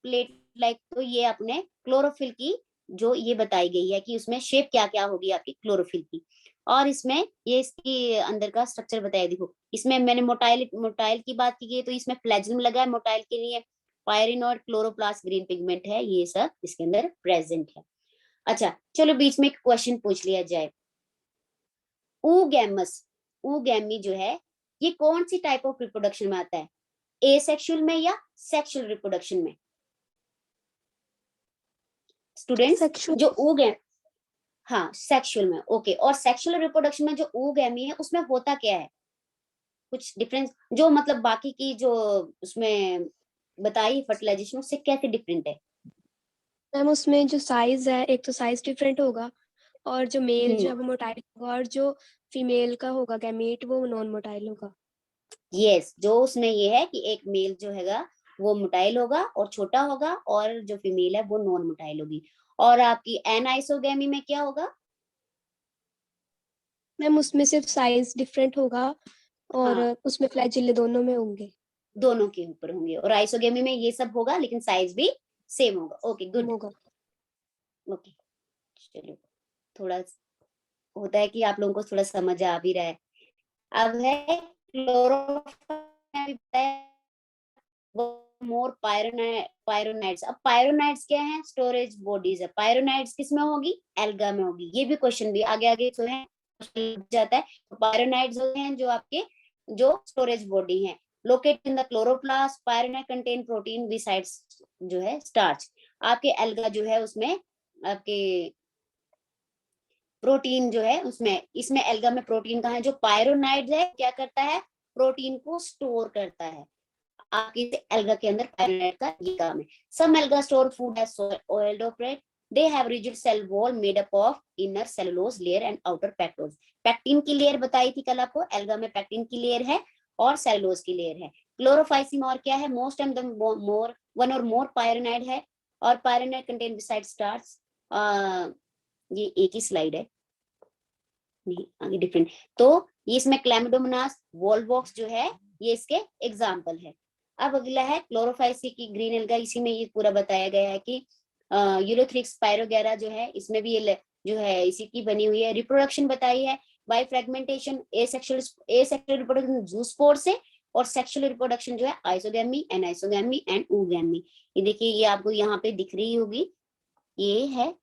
प्लेट लाइक। तो ये अपने क्लोरोफिल की जो ये बताई गई है कि उसमें शेप क्या क्या होगी आपकी क्लोरोफिल की। और इसमें ये इसकी अंदर का स्ट्रक्चर बताया, देखो इसमें मैंने मोटाइल मोटाइल की बात की गई, तो इसमें फ्लैजिलम लगा है मोटाइल के लिए, पायरिन और क्लोरोप्लास्ट ग्रीन पिगमेंट है, ये सब इसके अंदर प्रेजेंट है। अच्छा चलो बीच में एक क्वेश्चन पूछ लिया जाए, ऊगैमस, ऊगैमी जो है ये कौन सी टाइप ऑफ रिप्रोडक्शन में आता है, एसेक्सुअल में या सेक्सुअल रिप्रोडक्शन में? Students, sexual. जो oogamete, हाँ सेक्सुअल में, ओके। और सेक्सुअल रिप्रोडक्शन में जो oogamete है उसमें होता क्या है? कुछ डिफरेंस जो मतलब बाकी की जो उसमें बताई फर्टिलाइजेशन, उससे कैसे डिफरेंट है? मैम उसमें जो साइज है, एक तो साइज डिफरेंट होगा, और जो मेल जो है वो मोटाइल होगा, और जो फीमेल का होगा गैमेट वो नॉन मोटाइल होगा। यस, जो उसमें ये है कि एक मेल जो हैगा वो मोटाइल होगा और छोटा होगा, और जो फीमेल है वो नॉन मोटाइल होगी। और आपकी एनाइसोगेमी में क्या होगा? मैम उसमें सिर्फ साइज डिफरेंट होगा, और हाँ, उसमें फ्लैजिले दोनों में होंगे। दोनों के ऊपर होंगे। और आइसोगेमी में ये सब होगा लेकिन साइज भी सेम होगा। Okay, same good. होगा। ओके, चलिए, थोड़ा होता है कि आप लोगों को थोड़ा समझ आ भी रहा है। अब है क्लोरोफाइल, वो मोर पायरोनाइट्स। अब पायरोनाइट्स क्या है? स्टोरेज बॉडीज है। पायरोनाइट्स किस में होगी? एल्गा में होगी। ये भी क्वेश्चन भी आगे आगे जो है जाता है। तो पायरोनाइट्स होते हैं जो आपके जो स्टोरेज बॉडी है, located in the chloroplast. Pyrenoid contain protein besides जो है स्टार्च। आपके एल्गा जो है उसमें आपके प्रोटीन जो है उसमें, इसमें एल्गा में प्रोटीन कहाँ है? जो पायरोनाइड है क्या करता है? प्रोटीन को स्टोर करता है। आपकी एल्गा के अंदर पायरोनाइड का ये काम है। Some alga store food as oil of bread. They have rigid cell wall made up of inner cellulose layer and outer pectose. Pectin की लेयर बताई थी कल आपको, एल्गा में पैक्टिन की लेयर है और सेलुलोज की लेयर है। क्लोरोफाइसिम और क्या है? Most and the more one और मोर पायरोनाइड है, और पायरोनाइड कंटेन बिसाइड स्टार्च। ये एक ही स्लाइड है, नहीं आगे डिफरेंट। तो ये इसमें क्लैमिडोमोनास वॉलवॉक्स जो है ये इसके एग्जाम्पल है। अब अगला है क्लोरोफाइसी की ग्रीन एल्गा। इसी में ये पूरा बताया गया है कि यूलोथ्रिक्स पायरोगेरा जो है इसमें भी ये जो है इसी की बनी हुई है। रिप्रोडक्शन बताई है by fragmentation, asexual reproduction zoospore से, और सेक्सुअल रिप्रोडक्शन जो है आइसोगैमी, एनाइसोगैमी एंड oogamete। ये देखिए, ये आपको यहाँ पे दिख रही होगी, ये है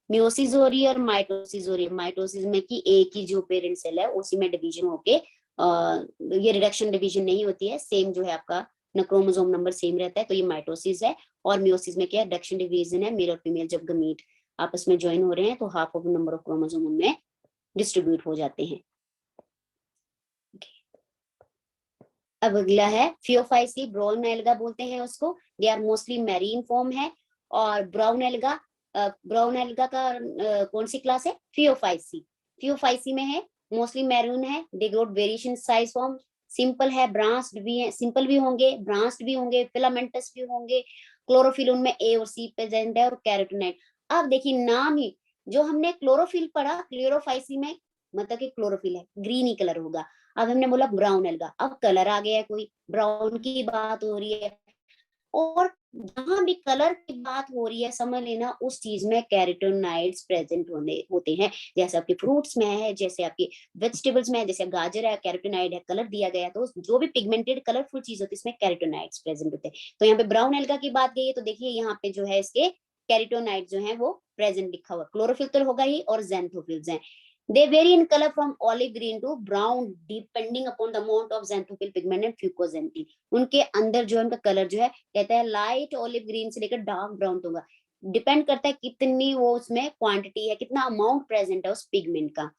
म्योसिस हो रही है और माइटोसिस हो रही है। माइटोसिस में कि एक ही जो पेरेंट सेल है उसी में डिवीजन होके ये रिडक्शन डिवीजन नहीं होती है, सेम जो है आपका न क्रोमोसोम नंबर सेम रहता है, तो ये माइटोसिस है। और म्योसिस में क्या है? रिडक्शन डिवीजन है। मेल और फीमेल जब गमीट आपस में ज्वाइन हो रहे हैं तो half of number of chromosome उनमें डिस्ट्रीब्यूट हो जाते हैं। अब अगला है फियोफाइसी, ब्राउन एल्गा बोलते हैं उसको। They are mostly marine form है। और ब्राउन एल्गा, ब्राउन एल्गा का कौन सी क्लास है? फियोफाइसी। फियोफाइसी में है, मोस्टली मैरून है। They great variation size form, simple है, ब्रांच्ड भी है, सिंपल भी होंगे, ब्रांच्ड भी होंगे, फिलामेंटस भी होंगे। क्लोरोफिल उनमें ए और सी प्रेजेंट है, और कैरोटीनॉइड। अब देखिए नाम ही, जो हमने क्लोरोफिल पढ़ा क्लोरोफाइसी में, मतलब कि क्लोरोफिल है ग्रीन ही कलर होगा। अब हमने बोला ब्राउन एल्गा, अब कलर आ गया है, कोई ब्राउन की बात हो रही है। और जहां भी कलर की बात हो रही है समझ लेना उस चीज में कैरोटीनॉइड्स प्रेजेंट होने होते हैं। जैसे आपके फ्रूट्स में है, जैसे आपके वेजिटेबल्स में है, जैसे गाजर है कैरोटीनॉइड है, कलर दिया गया है, तो जो भी पिगमेंटेड कलरफुल चीज होती है इसमें कैरोटीनॉइड्स प्रेजेंट होते हैं। तो यहाँ पे ब्राउन एल्गा की बात गई है, तो देखिए यहाँ पे जो है इसके कैरोटीनॉइड जो है वो प्रेजेंट लिखा हुआ। क्लोरोफिल तो होगा ही, और ज़ैंथोफिल्स हैं। They vary in color from olive green to brown depending upon the amount of xanthophyll pigment and fucoxanthin। उनके अंदर जो है उनका कलर जो है कहता है लाइट ऑलिव ग्रीन से लेकर डार्क ब्राउन होगा। डिपेंड करता है कितनी वो उसमें क्वांटिटी है, कितना अमाउंट प्रेजेंट है उस पिगमेंट का।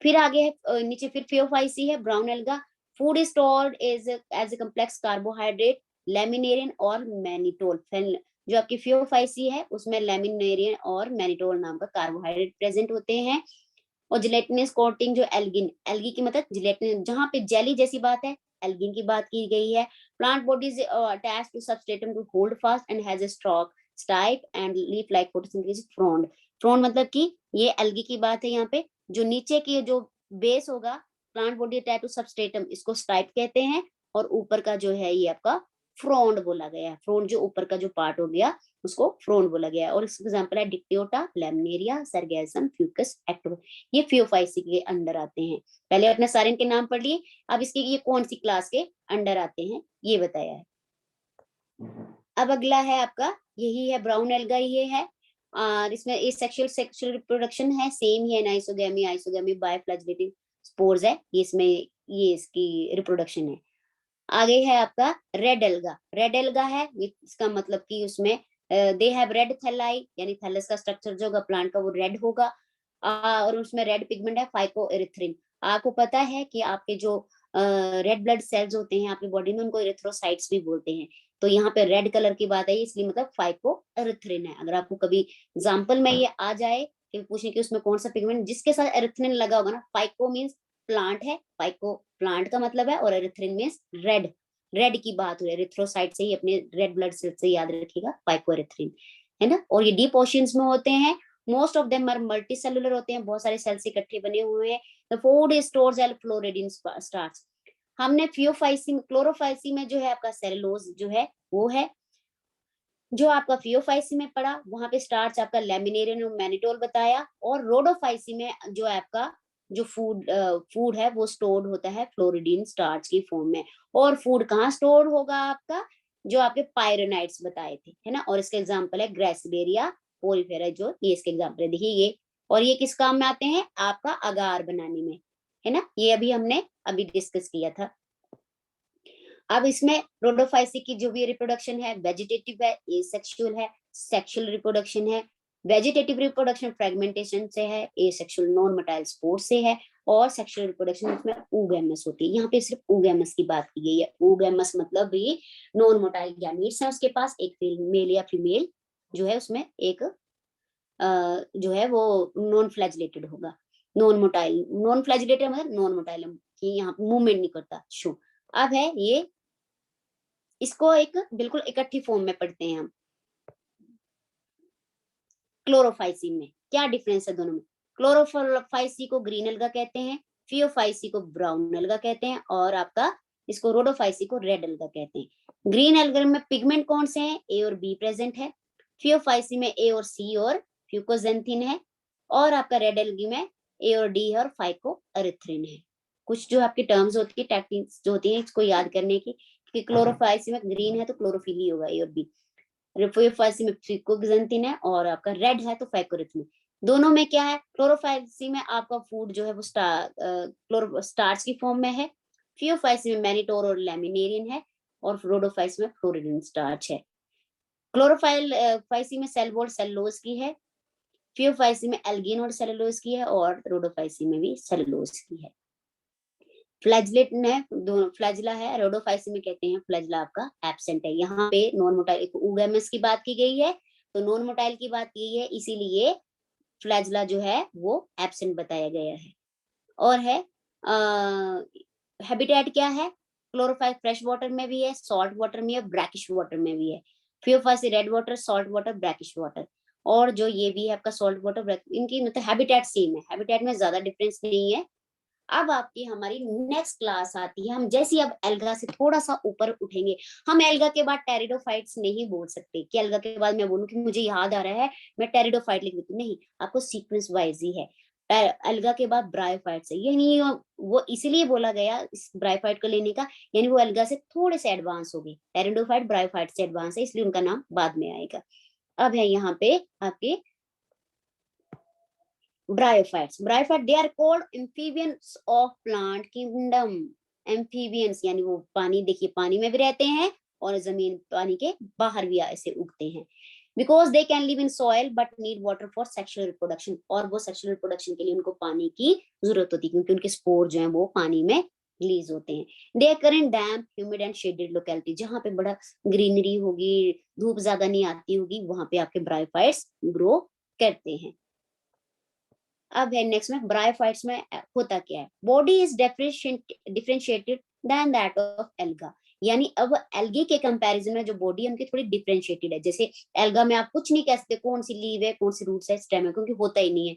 फिर आगे है नीचे फिर फियोफाइसी है brown alga. Food is stored is as a complex carbohydrate, laminarin और मैनिटोल। जो आपकी फियोफाइसी है उसमें लेमिनेरियन और मैनिटोल नाम का कार्बोहाइड्रेट प्रेजेंट होते हैं। और जिलेटिनस कोटिंग जो एल्गिन, एल्गी की मतलब जिलेटिन, जहां पे जेली जैसी बात है एल्गिन की बात की गई है। Plant bodies attached to substratum to hold fast and has a stalk stipe and leaf like photosynthesis frond. Frond मतलब कि ये एल्गी की बात है। यहाँ पे जो नीचे की जो बेस होगा plant body attach to substratum, इसको स्टाइप कहते हैं। और ऊपर का जो है ये आपका फ्रॉन्ड बोला गया है। फ्रॉन्ड जो ऊपर का जो पार्ट हो गया उसको फ्रॉन्ड बोला गया है। और इसका एग्जांपल है डिक्टियोटा, लेमिनेरिया, सरगेसम, फ्यूकस एक्टिव। ये फियोफाइसी के अंदर आते हैं। पहले अपने सारे इनके नाम पढ़ लिए, अब इसके ये कौन सी क्लास के अंडर आते हैं ये बताया है। अब अगला है आपका, यही है ब्राउन एल्गा, ये है। और इसमें ये सेक्सुअल रिप्रोडक्शन है, सेम ही है। आइसोगैमी, आइसोगैमी बायफ्लैजेलेटिव स्पोर्स है ये, इसमें ये इसकी रिप्रोडक्शन है। आगे है आपका रेड एल्गा। रेड एल्गा है, इसका मतलब कि उसमें दे हैव रेड थैलाई, यानी थैलस का स्ट्रक्चर जो होगा प्लांट का वो रेड होगा। और उसमें रेड पिगमेंट है फाइकोएरिथ्रिन। आपको पता है कि आपके जो रेड ब्लड सेल्स होते हैं आपकी बॉडी में, उनको एरिथ्रोसाइट्स भी बोलते हैं। तो यहाँ पे रेड कलर की बात आई, इसलिए मतलब फाइकोएरिथ्रिन है। अगर आपको कभी एग्जाम्पल में ये आ जाए कि पूछे कि उसमें कौन सा पिगमेंट जिसके साथ एरिथ्रिन लगा होगा ना, फाइको मीन्स प्लांट है, फाइको प्लांट का मतलब है, और एरिथ्रिन मीन्स रेड। रेड की बात हुई, एरिथ्रोसाइट से ही अपने रेड ब्लड सेल से याद रखिएगा फाइकोएरिथ्रिन, है ना। और ये डीप ओशियंस में होते हैं। Most of them are multicellular होते हैं, बहुत सारे सेल्स इकट्ठे बने हुए हैं। द फूड स्टोर्स एल फ्लोरिड इन स्टार्च। हमने फियोफाइसी में, क्लोरोफाइसी में जो है आपका सेलुलोज जो है वो है। जो आपका फियोफाइसी में पड़ा वहां पे स्टार्च आपका लेमिनेरियन और मैनिटोल बताया। और रोडोफाइसी में जो आपका जो फूड है वो स्टोर्ड होता है फ्लोरिडीन स्टार्च की फॉर्म में। और फूड कहाँ स्टोर होगा आपका, जो आपके पायरोनाइट्स बताए थे, है ना। और इसका एग्जाम्पल है ग्रेसिडेरिया पोरिफेरा, जो ये इसके एग्जाम्पल है, देखिए ये। और ये किस काम में आते हैं, आपका अगार बनाने में, है ना। ये अभी हमने अभी डिस्कस किया था। अब इसमें प्रोडोफाइसी की जो भी रिप्रोडक्शन है, वेजिटेटिव है, एसेक्सुअल है, सेक्सुअल रिप्रोडक्शन है। वेजिटेटिव रिप्रोडक्शन फ्रेगमेंटेशन से है, एसेक्सुअल नॉन मोटाइल स्पोर से है। और सेक्सुअल रिप्रोडक्शन इसमें oogamous होती है। यहाँ पे सिर्फ oogamous की बात की गई है। oogamous मतलब भी नॉन मोटाइल गैमीट्स है उसके पास, एक मेल या फीमेल जो है उसमें एक जो है वो नॉन फ्लैजिलेटेड होगा। नॉन फ्लैजिलेटेड मतलब नॉन मोटाइल, कि यहाँ मूवमेंट नहीं करता, शो। अब है ये, इसको एक बिल्कुल इकट्ठी फॉर्म में पढ़ते हैं हम। क्लोरोफाइसी में क्या डिफरेंस है दोनों में। क्लोरोफाइसी को ग्रीन एल्गा कहते हैं, फियोफाइसी को ब्राउन एल्गा कहते हैं, और आपका इसको रोडोफाइसी को रेड एल्गा कहते हैं। ग्रीन एल्गा में पिगमेंट कौन से हैं, ए और बी प्रेजेंट है। फियोफाइसी में ए और सी और फ्यूकोजेंथिन है। और आपका रेड एल्गी में ए और डी है और फाइको एरिथ्रिन है। कुछ जो आपकी टर्म्स होती है, टेक्निक्स जो होती है इसको याद करने की, कि क्लोरोफाइसी में ग्रीन है तो क्लोरोफिल ही होगा, ए और बी। रिफोफाइसी में फिकोक्सेंथिन है, और आपका रेड है तो फाइकोरिथ्मिन। दोनों में क्या है, क्लोरोफाइसी में आपका फूड जो है वो स्टार्च की फॉर्म में है। फियोफाइसी में मैनिटोर और लेमिनेरियन है। और रोडोफाइस में फ्लोरिडीन स्टार्च है। क्लोरोफाइल फाइसी में सेल वॉल सेलुलोज की है। फियोफाइसी में एल्गिन और सेलुलोज की है। और रोडोफाइसी में भी सेलुलोज की है। फ्लैजलेट है, दोनों फ्लैजला है, रोडोफाइसी में कहते हैं फ्लैजला आपका एब्सेंट है। यहाँ पे नॉन मोटाइल oogamous की बात की गई है, तो नॉन मोटाइल की बात की है, इसीलिए फ्लैजला जो है वो एब्सेंट बताया गया है। और है हैबिटेट क्या है, क्लोरोफाइल फ्रेश वाटर में भी है, सॉल्ट वाटर में है, ब्रैकिश वाटर में भी है। Phaeophyceae red water, salt water, brackish water. और जो ये भी है आपका सॉल्ट वाटर, इनकी मतलब हैबिटेट सेम है, हैबिटेट में ज्यादा डिफरेंस नहीं है। अब आपकी हमारी नेक्स्ट क्लास आती है, हम जैसे अब एल्गा से थोड़ा सा ऊपर उठेंगे। हम एल्गा के बाद टेरिडोफाइट्स नहीं बोल सकते कि एल्गा के बाद मैं बोलूं कि मुझे याद आ रहा है मैं टेरिडोफाइट लिख देती हूँ, नहीं, आपको सीक्वेंस वाइज ही है। एल्गा के बाद ब्रायोफाइट्स है, यानी वो इसीलिए बोला गया इस ब्रायोफाइट को लेने का, यानी वो एल्गा से थोड़े से एडवांस हो गए। टेरिडोफाइट ब्रायोफाइट से एडवांस है, इसलिए उनका नाम बाद में आएगा। अब है यहाँ पे आपके bryophytes. Bryophyte they are called amphibians of plant kingdom. Amphibians यानी वो पानी, देखिए पानी में भी रहते हैं और जमीन पानी के बाहर भी ऐसे उगते हैं। Because they can live in soil but need water for sexual reproduction. और वो सेक्सुअल रिप्रोडक्शन के लिए उनको पानी की जरूरत होती है, क्योंकि उनके स्पोर जो है वो पानी में रिलीज होते हैं। They are in damp humid and shaded locality, जहाँ पे बड़ा ग्रीनरी होगी, धूप ज्यादा नहीं आती होगी, वहां पे आपके ब्रायोफाइट्स ग्रो करते हैं। अब है नेक्स्ट में ब्रायोफाइट्स में होता क्या है, body is differentiated than that of alga. यानी अब एल्गे के कंपैरिजन में जो बॉडी है उनकी थोड़ी डिफरेंशिएटेड है। जैसे एल्गा में आप कुछ नहीं कह सकते कौन सी लीव है, कौन सी रूट्स है, स्टेम है, क्योंकि होता ही नहीं है।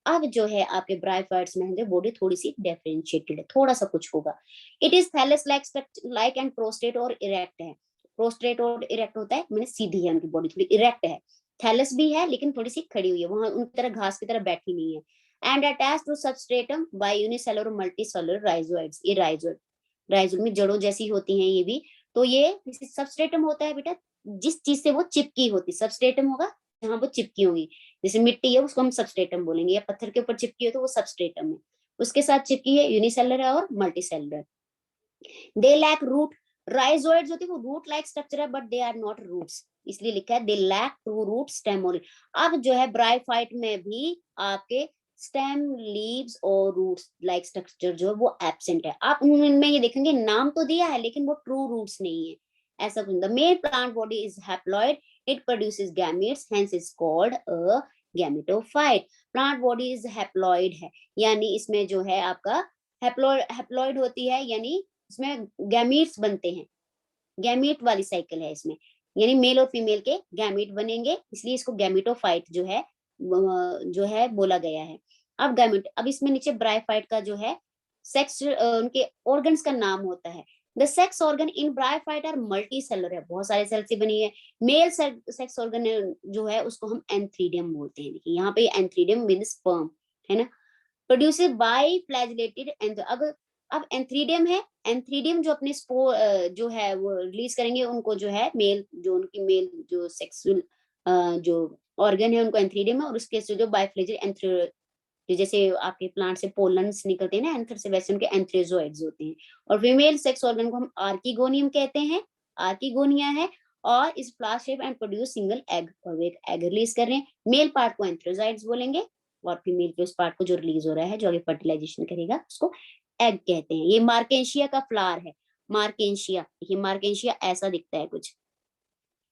अब जो है आपके ब्रायोफाइट्स में है बॉडी थोड़ी सी डिफरेंशिएटेड है, थोड़ा सा कुछ होगा। It is thallus like and prostrate और इरेक्ट है। प्रोस्टेट और इरेक्ट होता है मैंने सीधी है उनकी बॉडी, थोड़ी इरेक्ट है। थैलस भी है लेकिन थोड़ी सी खड़ी हुई है, वहां उन तरह घास की तरह बैठी नहीं है। And attach to substratum by unicellular multicellular rhizoids. ये राइजोइड में जड़ों जैसी होती हैं ये भी। तो ये सबस्ट्रेटम होता है बेटा जिस चीज से वो चिपकी होती, सबस्ट्रेटम होगा जहां वो चिपकी होगी। जैसे मिट्टी है उसको हम सबस्ट्रेटम बोलेंगे, या पत्थर के ऊपर चिपकी हो तो वो सबस्ट्रेटम है। उसके साथ चिपकी है यूनिसेलुलर और multicellular. They lack root, rhizoids होते हैं वो रूट लाइक स्ट्रक्चर है but they are not roots, इसलिए लिखा है they lack to root stem only. अब जो है ब्रायोफाइट में भी आपके स्टेम, लीव्स और रूट्स लाइक स्ट्रक्चर जो है वो एब्सेंट है। आप उनमें ये देखेंगे नाम तो दिया है लेकिन वो ट्रू रूट्स नहीं है। ऐसा कुछ, the male plant body is haploid, it produces gametes, hence is called a gametophyte. Plant body is haploid है, यानी इसमें जो है आपका हैप्लॉइड होती है, यानी इसमें गैमीट्स बनते हैं, गैमीट वाली साइकिल है इसमें, यानी मेल और फीमेल के गैमीट बनेंगे, इसलिए इसको गैमेटोफाइट जो है जो है बोला गया है। अब गैमेट, अब इसमें नीचे ब्रायोफाइट का जो है सेक्स, उनके ऑर्गन्स का नाम होता है। The sex organ in bryophyte are multicellular है, बहुत सारे सेल से बनी है। मेल सेक्स ऑर्गन जो है उसको हम एंथ्रीडियम बोलते हैं। देखिए यहाँ पे एंथ्रीडियम मीन स्पर्म है ना, प्रोड्यूसेड बाय फ्लैजिलेटेड एंड अब एंथ्रीडियम है, एंथ्रीडियम जो अपने स्पोर जो है वो रिलीज करेंगे, उनको जो है मेल, जो उनकी मेल जो सेक्सुअल जो ऑर्गन है उनको एंथ्रीडियम है, और उसके से जो बायफ्लेजिल एंथ्र, जैसे आपके प्लांट से पोलन्स निकलते हैं ना एंथर से, वैसे उनके एंथ्रोजोइड्स होते हैं। और फीमेल सेक्स ऑर्गन को हम आर्किगोनियम कहते हैं, आर्किगोनिया है, और इस flower shape and produce single egg, और वो एक एग रिलीज कर रहे हैं। मेल पार्ट को एंथ्रोजाइड्स बोलेंगे, और फीमेल के उस पार्ट को जो रिलीज हो रहा है जो आगे फर्टिलाइजेशन करेगा उसको एग कहते हैं। ये मार्केशिया का फ्लावर है, मार्केशिया, ये मार्केशिया ऐसा दिखता है कुछ,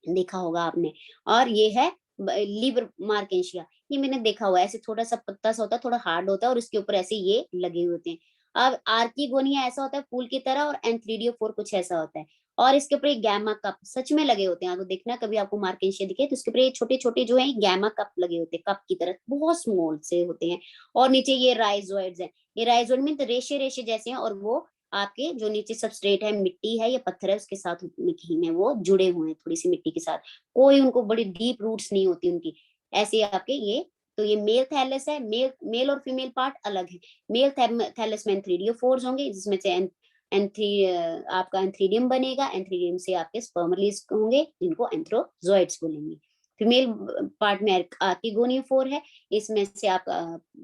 देखा होगा आपने। और ये है लीवर मार्केशिया, ये मैंने देखा हुआ है, ऐसे थोड़ा सा पत्ता सा होता है, थोड़ा हार्ड होता है, और उसके ऊपर ऐसे ये लगे हुए होते हैं। अब आर्किगोनिया ऐसा होता है फूल की तरह, और एंथ्रीडियोफोर कुछ ऐसा होता है, और इसके ऊपर एक गैमा कप सच में लगे होते हैं। तो देखना कभी आपको मार्केशिया दिखे तो उसके ऊपर ये छोटे छोटे जो है गैमा कप लगे होते हैं, कप की तरह बहुत स्मॉल से होते हैं। और नीचे ये राइजोइड्स है, ये राइजोइड मीन रेशे रेशे जैसे हैं, और वो आपके जो नीचे सबस्ट्रेट है, मिट्टी है या पत्थर है, उसके साथ मिट्टी में वो जुड़े हुए हैं, थोड़ी सी मिट्टी के साथ, कोई उनको बड़ी डीप रूट्स नहीं होती उनकी, ऐसे आपके ये। तो ये मेल थैलस है, मेल और फीमेल पार्ट अलग है। मेल थैलस में एंथ्रीडियोफोर्स होंगे, जिसमें से एंथ्री आपका एंथ्रीडियम बनेगा, एंथ्रीडियम से आपके स्पर्म रिलीज होंगे जिनको एंथ्रोजोइड्स बोलेंगे। फीमेल पार्ट में आर्किगोनियम फोर है, इसमें से आप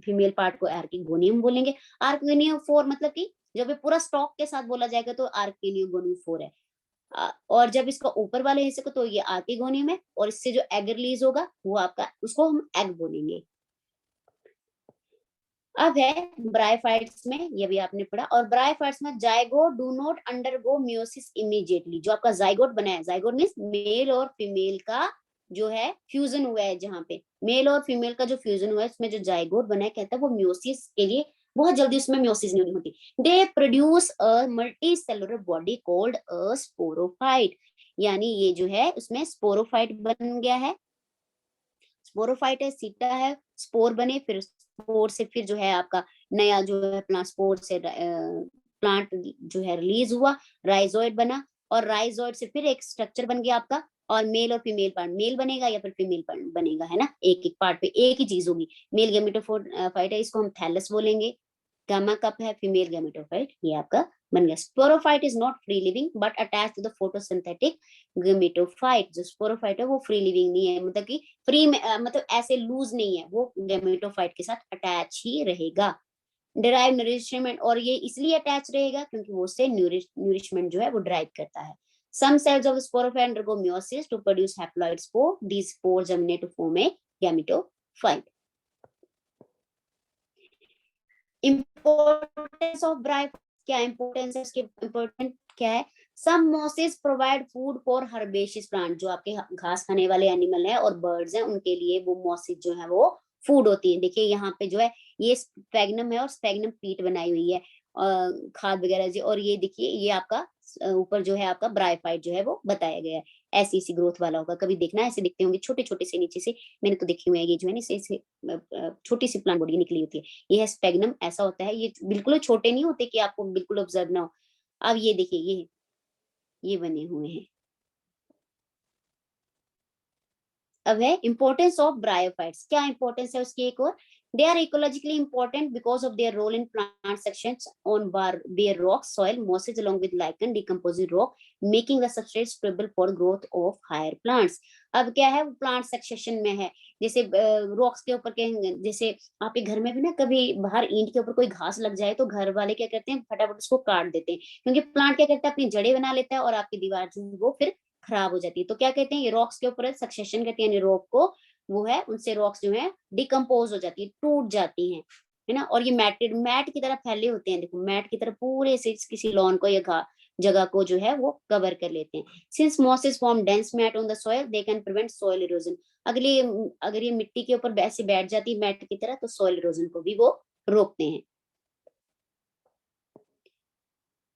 फीमेल पार्ट को आर्किगोनियम बोलेंगे। आर्किगोनियम फोर मतलब कि जब ये पूरा स्टॉक के साथ बोला जाएगा तो आर्किगोनियम फोर है, और जब इसका ऊपर वाले हिस्से को तो ये आर्किगोनियम है, और इससे जो एग रिलीज होगा वो आपका, उसको हम एग बोलेंगे। अब है ब्रायोफाइट्स में, ये भी आपने पढ़ा। और ब्रायोफाइट्स में zygote do not undergo meiosis immediately, जो आपका जाइगोट बना है, जाइगोट मींस मेल और फीमेल का जो है फ्यूजन हुआ है, जहां पे मेल और फीमेल का जो फ्यूजन हुआ है उसमें जो जाइगोट बना है, कहता है वो मियोसिस के लिए बहुत जल्दी उसमें मियोसिस नहीं होती। They produce a multi cellular body called a sporophyte, यानी ये जो है उसमें स्पोरोफाइट बन गया है। स्पोरोफाइट है, सीटा है, स्पोर बने, फिर स्पोर से फिर जो है आपका नया जो है प्लांट, स्पोर से प्लांट जो है रिलीज हुआ, राइजोइड बना, और राइजोइड से फिर एक स्ट्रक्चर बन गया आपका, और मेल और फीमेल पार्ट, मेल बनेगा या फिर फीमेल पार्ट बनेगा, है ना, एक एक पार्ट पे एक ही चीज होगी। मेल गैमेटोफाइट है, इसको हम थैलस बोलेंगे। गामा कप है, फीमेल गैमेटोफाइट, ये आपका बन गया। Sporophyte is not free living but attach to the photosynthetic gametophyte, जो स्पोरोफाइट है वो फ्री लिविंग नहीं है, मतलब कि फ्री में मतलब ऐसे लूज नहीं है, वो गैमेटोफाइट के साथ अटैच ही रहेगा। डिराइव नरिशमेंट, और ये इसलिए अटैच रहेगा क्योंकि वो उससे न्यूरिशमेंट जो है वो ड्राइव करता है। Some cells of sporophyte undergo meiosis to produce haploid spore. These spores germinate to form a gametophyte. Importance of bryophyte, क्या इंपॉर्टेंस है इसके, इम्पोर्टेंट क्या है। Some mosses provide food for herbaceous plant, जो आपके घास खाने वाले एनिमल है और बर्ड्स हैं उनके लिए वो मॉसेस जो है वो फूड होती है। देखिए यहाँ पे जो है ये स्पैग्नम है, और स्पैग्नम पीट बनाई हुई है खाद वगैरह जी, और ये देखिए ये आपका ऊपर जो है आपका ब्रायोफाइट जो है वो बताया गया है, ऐसी सी ग्रोथ वाला होगा। कभी देखना ऐसे दिखते होंगे छोटे छोटे से नीचे से, मैंने तो देखे हुए हैं, ये जो है ना इसे छोटी सी प्लांट बॉडी निकली होती है, ये है स्पेगनम, ऐसा होता है। ये बिल्कुल छोटे नहीं होते कि आपको बिल्कुल ऑब्जर्व ना हो। अब ये देखिए ये बने हुए हैं। अब है इंपॉर्टेंस ऑफ ब्रायोफाइट्स, क्या इंपॉर्टेंस है उसकी एक और, They are ecologically important because of their role in plant sections on bare rock soil, mosses along with lichen decomposing rock, making the substrate suitable for growth of higher plants. अब क्या है, वो plant succession में है, जैसे rocks के ऊपर के, जैसे आपके घर में भी ना कभी बाहर ईंट के ऊपर कोई घास लग जाए तो घर वाले क्या करते हैं, फटाफट उसको काट देते हैं, क्योंकि प्लांट क्या करता है, अपनी जड़ें बना लेता है और आपकी दीवार जो है वो फिर खराब हो जाती है। तो क्या कहते हैं, ये रॉक्स के ऊपर सक्सेशन कहते हैं, यानी रॉक को वो है, उनसे रॉक्स जो है डिकम्पोज हो जाती है, टूट जाती हैं, है ना। और ये मैट की तरह फैले होते हैं, देखो मैट की तरह पूरे से किसी लॉन को या जगह को जो है वो कवर कर लेते हैं। Since mosses form dense mat on the soil, they can prevent soil erosion. अगली अगर ये मिट्टी के ऊपर ऐसे बैठ जाती है मैट की तरह, तो सॉइल इरोजन को भी वो रोकते हैं।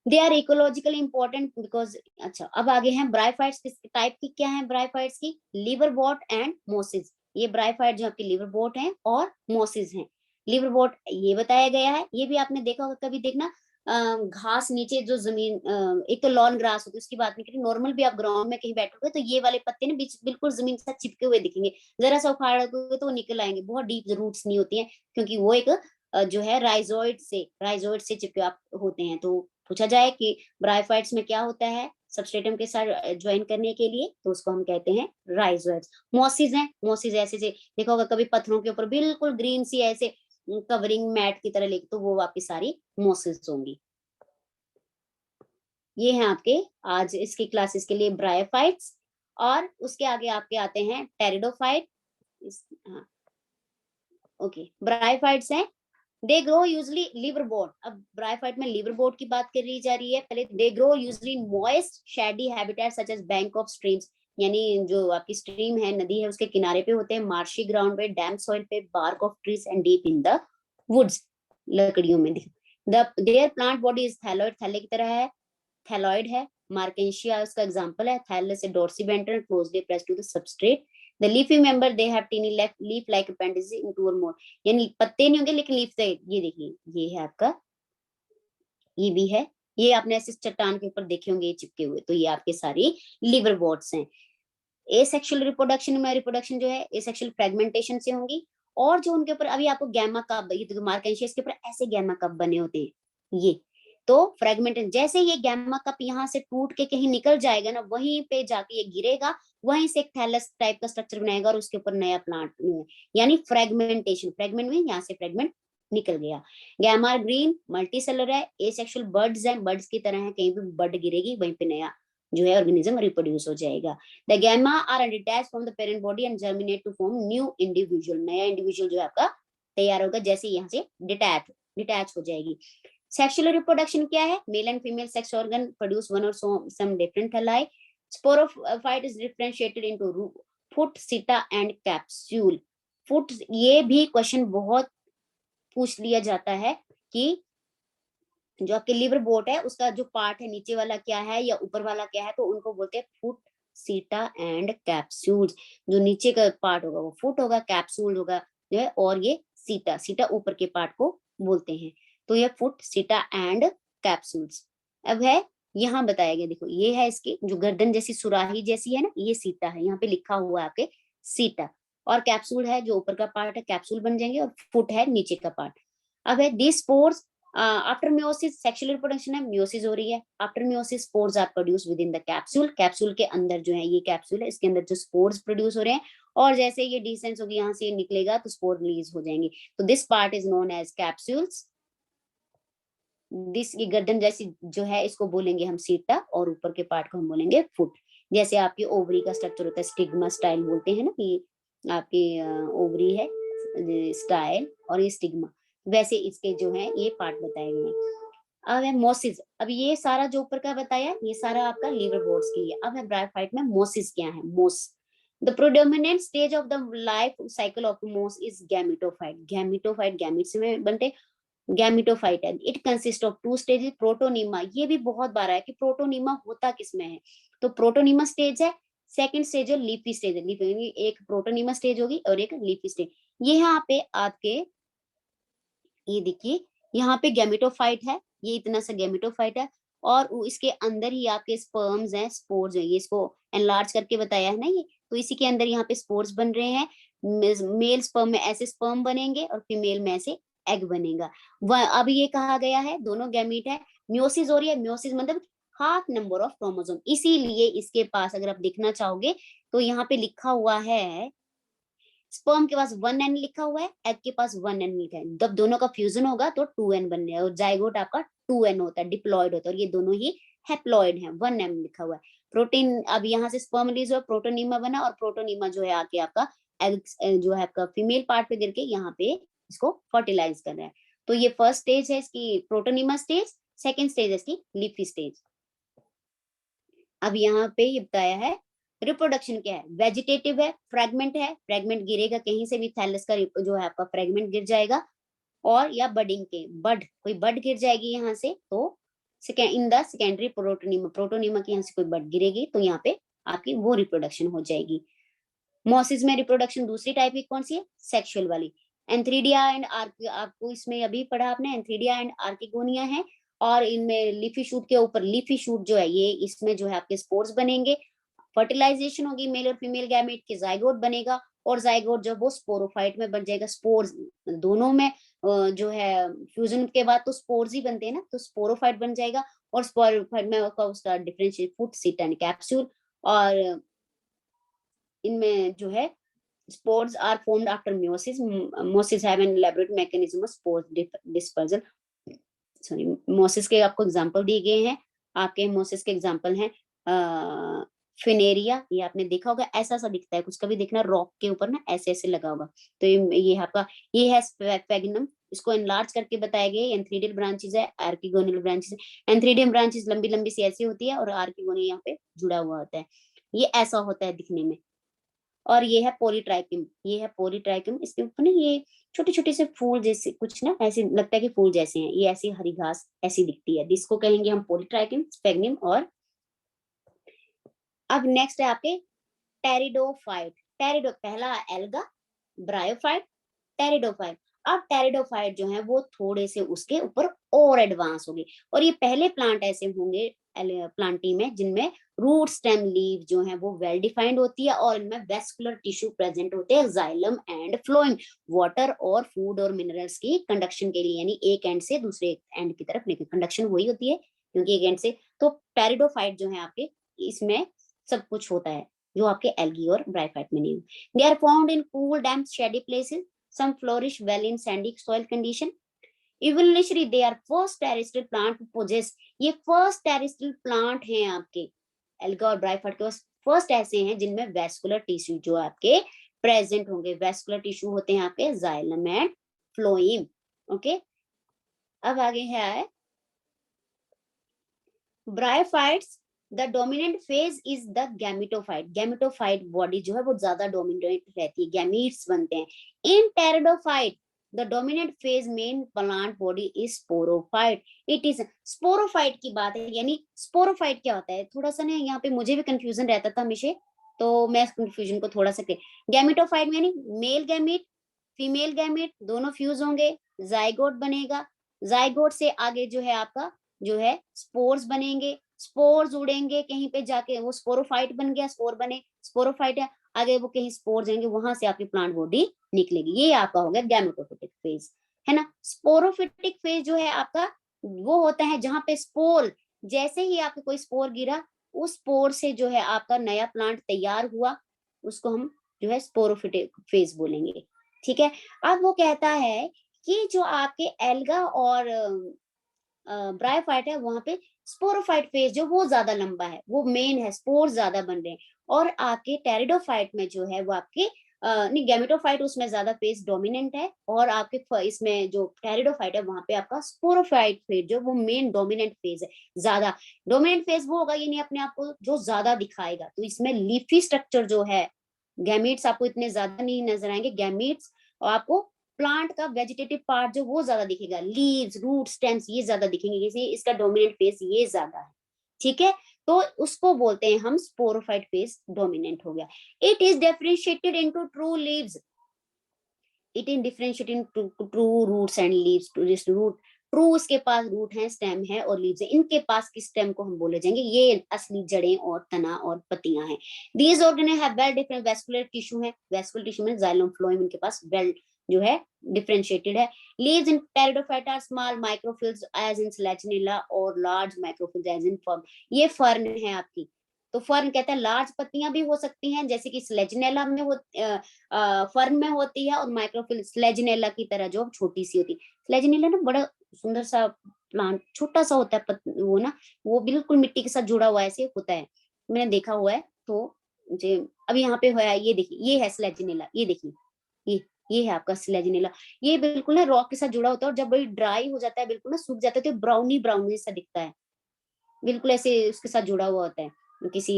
They are ecologically important because, अच्छा अब आगे हैं ब्राइफाइट्स, किस टाइप की क्या है ब्राइफाइट्स की, लिवर बोट एंड मोसिस। ये ब्राइफाइट जो आपकी लिवर बोट है और मोसिस हैं। लिवर बोट ये बताया गया है, ये भी आपने देखा होगा, कभी देखना घास नीचे जो जमीन, एक तो लॉन ग्रास होती है, उसकी बात नहीं करी, नॉर्मल भी आप ग्राउंड में कहीं बैठोगे तो ये वाले पत्ते ना बीच बिल्कुल जमीन के साथ चिपके हुए दिखेंगे, जरा सा उखाड़ोगे तो वो निकल आएंगे, बहुत डीप रूट्स नहीं होती हैं, क्योंकि वो एक जो है राइजोइड से चिपके आप होते हैं। तो पूछा जाए कि ब्रायोफाइट्स में क्या होता है सबस्ट्रेटम के साथ ज्वाइन करने के लिए, तो उसको हम कहते हैं राइजोइड्स। मॉसिस हैं, मॉसिस ऐसे से देखा होगा कभी पत्थरों के ऊपर बिल्कुल ग्रीन सी ऐसे कवरिंग मैट की तरह लेके, तो वो आपकी सारी मॉसिस होंगी। ये हैं आपके आज इसकी क्लासेस के लिए ब्रायोफाइट्स। और उसके आगे आपके आते हैं टेरिडोफाइट। हाँ, ओके, ब्रायोफाइट्स हैं, they grow usually liverwort. अब ब्रायोफाइट में लिवर बोट की बात करी जा रही है पहले। They grow usually moist shady habitat such as bank of streams, यानी जो आपकी स्ट्रीम है, नदी है, उसके किनारे पे होते हैं, मार्शी ग्राउंड पे, डैम सॉइल पे, bark of trees and deep in the woods, लकड़ियों में। The there plant body is thalloid, थैले की तरह है, थैलॉइड है। मार्केंशिया उसका एग्जांपल है, थैलस से dorsiventral closely pressed to the substrate. The leafy member they have tiny leaf like appendices in two और मोर, यानी पत्ते नहीं होंगे लेकिन लीफ से, ये देखिए ये है आपका, ये भी है, ये आपने ऐसे चट्टान के ऊपर देखे होंगे ये चिपके हुए, तो ये आपके सारी लिवर बोट्स हैं। एसेक्सुअल रिप्रोडक्शन में रिप्रोडक्शन जो है एसेक्सुअल फ्रेगमेंटेशन से होंगी। और जो उनके ऊपर अभी आपको गैमा कप, ये तो मार्केंशियस के ऊपर ऐसे गैमा कप बने होते हैं, ये तो फ्रेगमेंटेशन, जैसे ये गैमा कप यहाँ से टूट के कहीं निकल जाएगा ना, वहीं पे जाके ये गिरेगा, वहीं से एक थैलस टाइप का स्ट्रक्चर बनाएगा और उसके ऊपर नया प्लांट, यानी फ्रेगमेंटेशन, फ्रेगमेंट में यहाँ से फ्रेगमेंट निकल गया। गैमा ग्रीन मल्टीसेलर है, एसेक्सुअल बर्ड्स हैं, बर्ड्स की तरह है, कहीं भी बर्ड गिरेगी वहीं पे नया जो है ऑर्गेनिज्म रिप्रोड्यूस हो जाएगा। The gamma are detached from the parent body and germinate to form new individual, नया इंडिविजुअल जो है आपका तैयार होगा, जैसे यहाँ से डिटैच हो जाएगी। सेक्सुअल रिप्रोडक्शन क्या है, male and female sex organ produce one और some different thalli. Sporophyte is differentiated into foot, seta and capsule. Foot, ये भी क्वेश्चन बहुत पूछ लिया जाता है कि जो आपके लिवर बोट है उसका जो पार्ट है नीचे वाला क्या है या ऊपर वाला क्या है, तो उनको बोलते हैं फुट, सीटा एंड कैप्सूल्स। जो नीचे का पार्ट होगा वो फुट होगा, कैप्सूल होगा जो है, और ये सीटा, सीटा ऊपर के पार्ट को बोलते हैं। तो ये फुट, सीटा एंड कैप्सूल्स। अब है यहाँ बताया गया, देखो ये है इसकी जो गर्दन जैसी सुराही जैसी है ना, ये सीटा है, यहाँ पे लिखा हुआ है आपके सीटा। और कैप्सूल है जो ऊपर का पार्ट है, कैप्सूल बन जाएंगे, और फुट है नीचे का पार्ट। अब है this spores after meiosis, sexual reproduction है, मियोसिस हो रही है, after meiosis spores are produce within the capsule, capsule के अंदर जो है, ये कैप्सूल है, इसके अंदर जो स्पोर्स प्रोड्यूस हो रहे हैं, और जैसे ये डिसेंस होगी यहाँ से निकलेगा तो स्पोर रिलीज हो जाएंगे। तो this part is known as capsules. This, ये गर्दन जैसी जो है इसको बोलेंगे हम सीटा, और ऊपर के पार्ट को हम बोलेंगे फुट। जैसे आपकी ओवरी का स्ट्रक्चर होता है, स्टिग्मा स्टाइल बोलते हैं ना, ये आपकी ओवरी है स्टाइल और ये स्टिग्मा, वैसे इसके जो है ये पार्ट बताए गए हैं। अब है मोसिस, अब ये सारा जो ऊपर का बताया ये सारा आपका लिवर बोर्ड्स की है। अब है ब्रायोफाइट में मोसिस क्या है, मोस। The predominant stage of the life cycle of मोस इज गैमेटोफाइट। गैमेटोफाइट गैमेट्स में बनते, गैमेटोफाइट है, it consist of two stages. Protonema, ये भी बहुत बार है कि प्रोटोनीमा होता किसमें है, तो प्रोटोनीमा स्टेज है, सेकंड स्टेज है लीफी स्टेज है, लीफी एक प्रोटोनीमा स्टेज होगी और एक लीफी स्टेज। ये यहाँ पे आपके, ये देखिए यहाँ पे गैमेटोफाइट है, ये इतना सा गैमेटोफाइट है, और इसके अंदर ही आपके स्पर्म्स हैं, स्पोर्स हैं, ये इसको एनलार्ज करके बताया है ना ये, तो इसी के अंदर यहाँ पे स्पोर्स बन रहे हैं। मेल स्पर्म में ऐसे स्पर्म बनेंगे और फीमेल में ऐसे एग बनेगा। अब ये कहा गया है दोनों गैमीट है, म्योसिस हो रही है, म्योसिस मतलब हाफ नंबर ऑफ क्रोमोसोम, इसीलिए इसके पास अगर आप देखना चाहोगे तो यहाँ पे लिखा हुआ है, स्पर्म के पास 1n लिखा हुआ है, एग के पास 1n लिखा है। जब दोनों का फ्यूजन होगा तो 2n बन जाएगा और जाइगोट आपका 2n होता है, डिप्लॉयड होता है, और ये दोनों ही हैप्लॉयड हैं, 1m लिखा हुआ है। प्रोटीन, अब यहाँ से स्पर्म रिलीज हुआ, प्रोटोनीमा बना, और प्रोटोनीमा जो है आके आपका एग जो है आपका फीमेल पार्ट पे गिर के यहाँ पे इसको फर्टिलाइज कर रहा है। तो ये फर्स्ट स्टेज है इसकी प्रोटोनीमा स्टेज, सेकेंड स्टेज है इसकी लीफी स्टेज। अब यहाँ पे ये बताया है रिप्रोडक्शन क्या है, वेजिटेटिव है, फ्रेगमेंट गिरेगा कहीं से भी, थैलस का जो है आपका फ्रेगमेंट गिर जाएगा, और या बडिंग के बड, कोई बड गिर जाएगी यहाँ से, तो इन द सेकेंडरी प्रोटोनीमा की यहाँ से कोई बड गिरेगी तो यहाँ पे आपकी वो रिप्रोडक्शन हो जाएगी। मोसिस में रिप्रोडक्शन दूसरी टाइप की कौन सी है, सेक्सुअल वाली। एंथ्रीडिया एंड आर्क, आपको इसमें अभी पढ़ा आपने, एंथ्रीडिया एंड आर्किगोनिया है, और इनमें लीफी शूट के ऊपर, लीफी शूट जो है ये, इसमें जो है आपके स्पोर्स बनेंगे, फर्टिलाइजेशन होगी मेल और फीमेल गैमेट के, जाइगोट बनेगा, और जाइगोट जब वो स्पोरोफाइट में बन जाएगा, स्पोर्स दोनों में जो है फ्यूजन के बाद तो स्पोर्स ही बनते हैं ना, तो स्पोरोफाइट बन जाएगा, और स्पोरोफाइट में उसका differentiate foot, seat and capsule, और इनमें जो है spores are formed after meiosis. Meiosis have an elaborate mechanism of spore dispersal. Sorry, mosses के आपको एग्जांपल दिए गए हैं, आपके मोसिस के एग्जांपल हैं फिनेरिया, ये आपने देखा होगा, ऐसा सा दिखता है कुछ, कभी देखना रॉक के ऊपर ना ऐसे ऐसे लगा होगा, तो ये आपका ये है स्फेगनम, इसको एनलार्ज करके बताया गया, एंथ्रीडियल ब्रांचेस है, आर्किगोनल ब्रांचेस है। एंथ्रीडियम ब्रांचेस लंबी लंबी सी ऐसी होती है, और आर्किगोनल यहाँ पे जुड़ा हुआ होता है, ये ऐसा होता है दिखने में। और ये है पॉलीट्राइकिम, ये है पॉलीट्राइकिम, इसके ऊपर ना ये छोटे छोटे से फूल जैसे कुछ ना, ऐसे लगता है कि फूल जैसे हैं, ये ऐसी हरी घास ऐसी दिखती है, जिसको कहेंगे हम पॉलीट्राइकिम, स्फेगनियम। और अब नेक्स्ट है आपके टेरिडोफाइट। टेरिडो पहला एल्गा, ब्रायोफाइट, टेरिडोफाइट। अब टेरिडोफाइट जो है वो थोड़े से उसके ऊपर और एडवांस होंगे, और ये पहले प्लांट ऐसे होंगे प्लांटी में जिनमें रूट स्टेम लीव जो है वो वेल डिफाइंड होती है, और इनमें वेस्कुलर टिश्यू प्रेजेंट होते हैं, जाइलम एंड फ्लोइंग, वाटर और फूड और मिनरल्स की कंडक्शन के लिए, यानी एक एंड से दूसरे एंड की तरफ लेके कंडक्शन वही होती है, क्योंकि एक एंड से, तो टेरिडोफाइट जो है आपके इसमें सब कुछ होता है जो आपके एल्गी और ब्रायोफाइट में नहीं। They are found in cool damp shady places, some flourish well in sandy soil condition. Evolutionary they are first terrestrial plant to possess, ये first terrestrial plant हैं आपके एल्गा और ब्रायोफाइट के पास, फर्स्ट ऐसे हैं जिनमें वेस्कुलर टिश्यू जो आपके प्रेजेंट होंगे, वेस्कुलर टिश्यू होते हैं आपके जाइलम एंड फ्लोएम। ओके, अब आगे है bryophytes, the dominant phase is the gametophyte, gametophyte body जो है वो ज्यादा डोमिनेंट रहती है, गैमीट्स बनते हैं। In pteridophyte the dominant phase main plant body is sporophyte, it is sporophyte की बात है, यानी स्पोरोफाइट क्या होता है, थोड़ा सा ना यहाँ पे मुझे भी कंफ्यूजन रहता था हमेशा, तो मैं कंफ्यूजन को थोड़ा सा, गैमेटोफाइट में यानी मेल गैमीट फीमेल गैमीट दोनों फ्यूज होंगे, जाइगोट बनेगा, जाइगोट से आगे जो है आपका जो है स्पोर्स बनेंगे, स्पोर्स उड़ेंगे कहीं पे जाके, वो स्पोरोफाइट बन गया, स्पोर बने, स्पोरोफाइट है, आगे वो कहीं स्पोर जाएंगे, वहां से आपकी प्लांट बॉडी निकलेगी, ये आपका हो गया गैमेटोफिटिक फेज, है ना। स्पोरोफिटिक फेज जो है आपका वो होता है जहां पे स्पोर, जैसे ही आपके कोई स्पोर गिरा, उस स्पोर से जो है आपका नया प्लांट तैयार हुआ, उसको हम जो है स्पोरोफिटिक फेज बोलेंगे, ठीक है। अब वो कहता है कि जो आपके एल्गा और ब्रायोफाइट है वहां पे स्पोरोफाइट फेज जो वो ज्यादा लंबा है, वो मेन है, स्पोर ज्यादा बन रहे हैं, और आपके टेरिडोफाइट में जो है वो आपके नहीं गैमेटोफाइट उसमें ज्यादा फेज डोमिनेंट है, और आपके इसमें जो टेरिडोफाइट है वहां पे आपका स्पोरोफाइट फेज जो वो मेन डोमिनेंट फेज है, ज्यादा डोमिनेंट फेज वो होगा, यानी अपने आप को जो ज्यादा दिखाएगा, तो इसमें लीफी स्ट्रक्चर जो है, गैमीट्स आपको इतने ज्यादा नहीं नजर आएंगे, गैमीट्स और आपको प्लांट का वेजिटेटिव पार्ट जो वो ज्यादा दिखेगा, लीव्स रूट स्टेम्स ये ज्यादा दिखेंगे, इसलिए इसका डोमिनेंट फेज ये ज्यादा है, ठीक है। तो उसको बोलते हैं हम स्पोरोफाइट फेज डोमिनेंट हो गया। It is differentiated into true leaves, it is differentiated into true roots and leaves, to this root true इसके पास रूट है, स्टेम है और लीव्स है। इनके पास किस स्टेम को हम बोले जाएंगे, ये असली जड़ें और तना और पत्तियां हैं। These organ have well different vascular tissue है, वेस्कुलर टिश्यू में जाइलम फ्लोएम इनके पास वेल जो है डिफरेंशिएटेड है। Leaves in pteridophyte are small microphylls as in Selaginella और large microphylls as in fern. ये फर्न है आपकी। तो फर्न कहता है लार्ज पत्तियां भी हो सकती हैं जैसे कि स्लेजिनेला में फर्न में होती है, और माइक्रोफिल स्लेजिनेला की तरह जो छोटी सी होती है। स्लेजिनेला ना बड़ा सुंदर सा प्लांट, छोटा सा होता है वो ना, वो बिल्कुल मिट्टी के साथ जुड़ा हुआ ऐसे होता है, मैंने देखा हुआ है। तो मुझे अब यहाँ पे है, ये देखिए ये है स्लेजिनेला, ये देखिए ये ये है आपका स्लेजिनेला। ये बिल्कुल ना रॉक के साथ जुड़ा होता है, और जब ये ड्राई हो जाता है, बिल्कुल ना सूख जाता है, तो ब्राउनी ब्राउनी सा दिखता है, बिल्कुल ऐसे उसके साथ जुड़ा हुआ होता है, किसी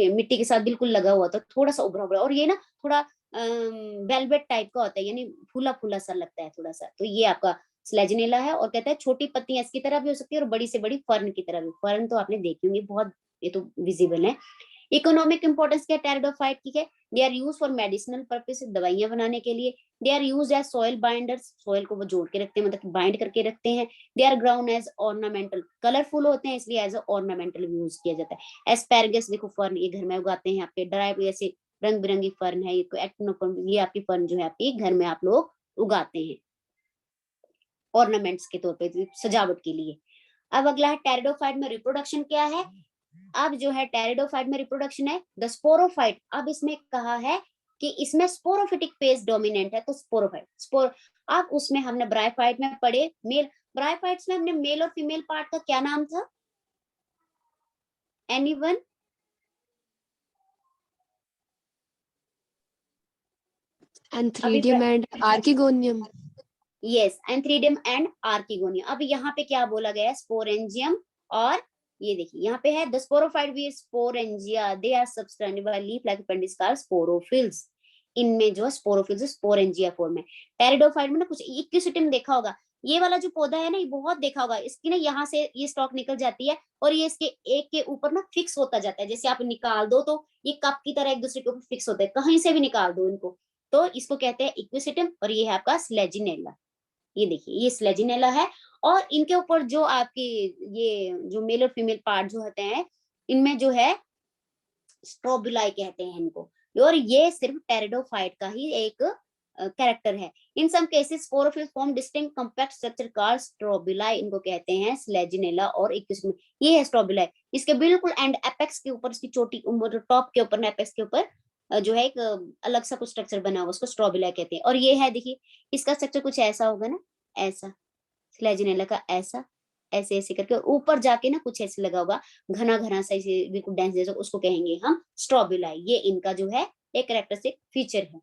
मिट्टी के साथ बिल्कुल लगा हुआ होता है, थोड़ा सा उभरा उभरा, और ये ना थोड़ा वेलवेट टाइप का होता है, यानी फूला फूला सा लगता है थोड़ा सा। तो ये आपका स्लेजिनेला है, और कहता है छोटी पत्तियां इसकी तरह भी हो सकती है और बड़ी से बड़ी फर्न की तरह भी। फर्न तो आपने देखी होंगी बहुत, ये तो विजिबल है। इकोनॉमिक इंपॉर्टेंस क्या टेरिडोफाइट की है, they are use for medicinal purpose, दवाइयां बनाने के लिए। They are use as soil binders, soil को वो जोड़ के रखते हैं, मतलब बाइंड करके रखते हैं। They are ground as ornamental, colourful होते हैं इसलिए एज ऑर्नामेंटल यूज किया जाता है। एस्पैरगस देखो फर्न, ये घर में उगाते हैं आपके, ड्राई ऐसे रंग बिरंगी फर्न है, ये एक्टिनोफर्न, ये आपकी फर्न जो है आपकी घर में आप लोग उगाते हैं ऑर्नामेंट्स के तौर पे, सजावट के लिए। अब अगला है टेरिडोफाइट में रिप्रोडक्शन क्या है। अब जो है टेरिडोफाइट में रिप्रोडक्शन है द स्पोरोफाइट। अब इसमें कहा है कि इसमें स्पोरोफिटिक फेज डोमिनेंट है, तो स्पोरोफाइट स्पोर। अब उसमें हमने ब्रायोफाइट में पढ़े मेल, ब्रायोफाइट्स में हमने मेल और फीमेल पार्ट का क्या नाम था, एनीवन? अभी antheridium and archegonium. Yes, antheridium and archegonium. अब यहाँ पे क्या बोला गया है, स्पोरेंजियम, और ये देखिए यहाँ पे है the sporophyte we sporangia, they are subtended by leaf like appendix called sporophylls. इनमें जो स्पोरोफिल्स स्पोरेंजिया फॉर्म है। टेरिडोफाइट में ना कुछ इक्विसिटिम देखा होगा, ये वाला जो पौधा है ना, ये बहुत देखा होगा, इसकी ना यहाँ से ये स्टॉक निकल जाती है, और ये इसके एक के ऊपर ना फिक्स होता जाता है, जैसे आप निकाल दो तो ये कप की तरह एक दूसरे के ऊपर फिक्स होते हैं, कहीं से भी निकाल दो इनको, तो इसको कहते हैं इक्विसिटिम। और ये है आपका स्लेजिनेला, ये देखिए ये स्लेजिनेला है। और इनके ऊपर जो आपकी ये जो मेल और फीमेल पार्ट जो होते हैं, इनमें जो है स्ट्रोबुलाई कहते हैं इनको, और ये सिर्फ टेरिडोफाइट का ही एक कैरेक्टर है। In some cases sporophylls form distinct compact structure called strobili, इनको कहते हैं स्लेजिनेला और इक्विसिटिम। ये है स्ट्रोबुलाई, इसके बिल्कुल एंड एपेक्स के ऊपर, इसकी चोटी टॉप के ऊपर, एपेक्स के ऊपर जो है एक अलग सा कुछ स्ट्रक्चर बना हुआ, उसको स्ट्रोबुलाई कहते हैं। और ये है देखिए, इसका स्ट्रक्चर कुछ ऐसा होगा ना, ऐसा फ्लैजिनेला का ऐसा, ऐसे ऐसे करके, और ऊपर जाके ना कुछ ऐसे लगा होगा, घना घना सा ऐसे बिल्कुल डेंस जैसा, उसको कहेंगे हम स्ट्रोबुलाई। ये इनका जो है एक कैरेक्टरिस्टिक फीचर है।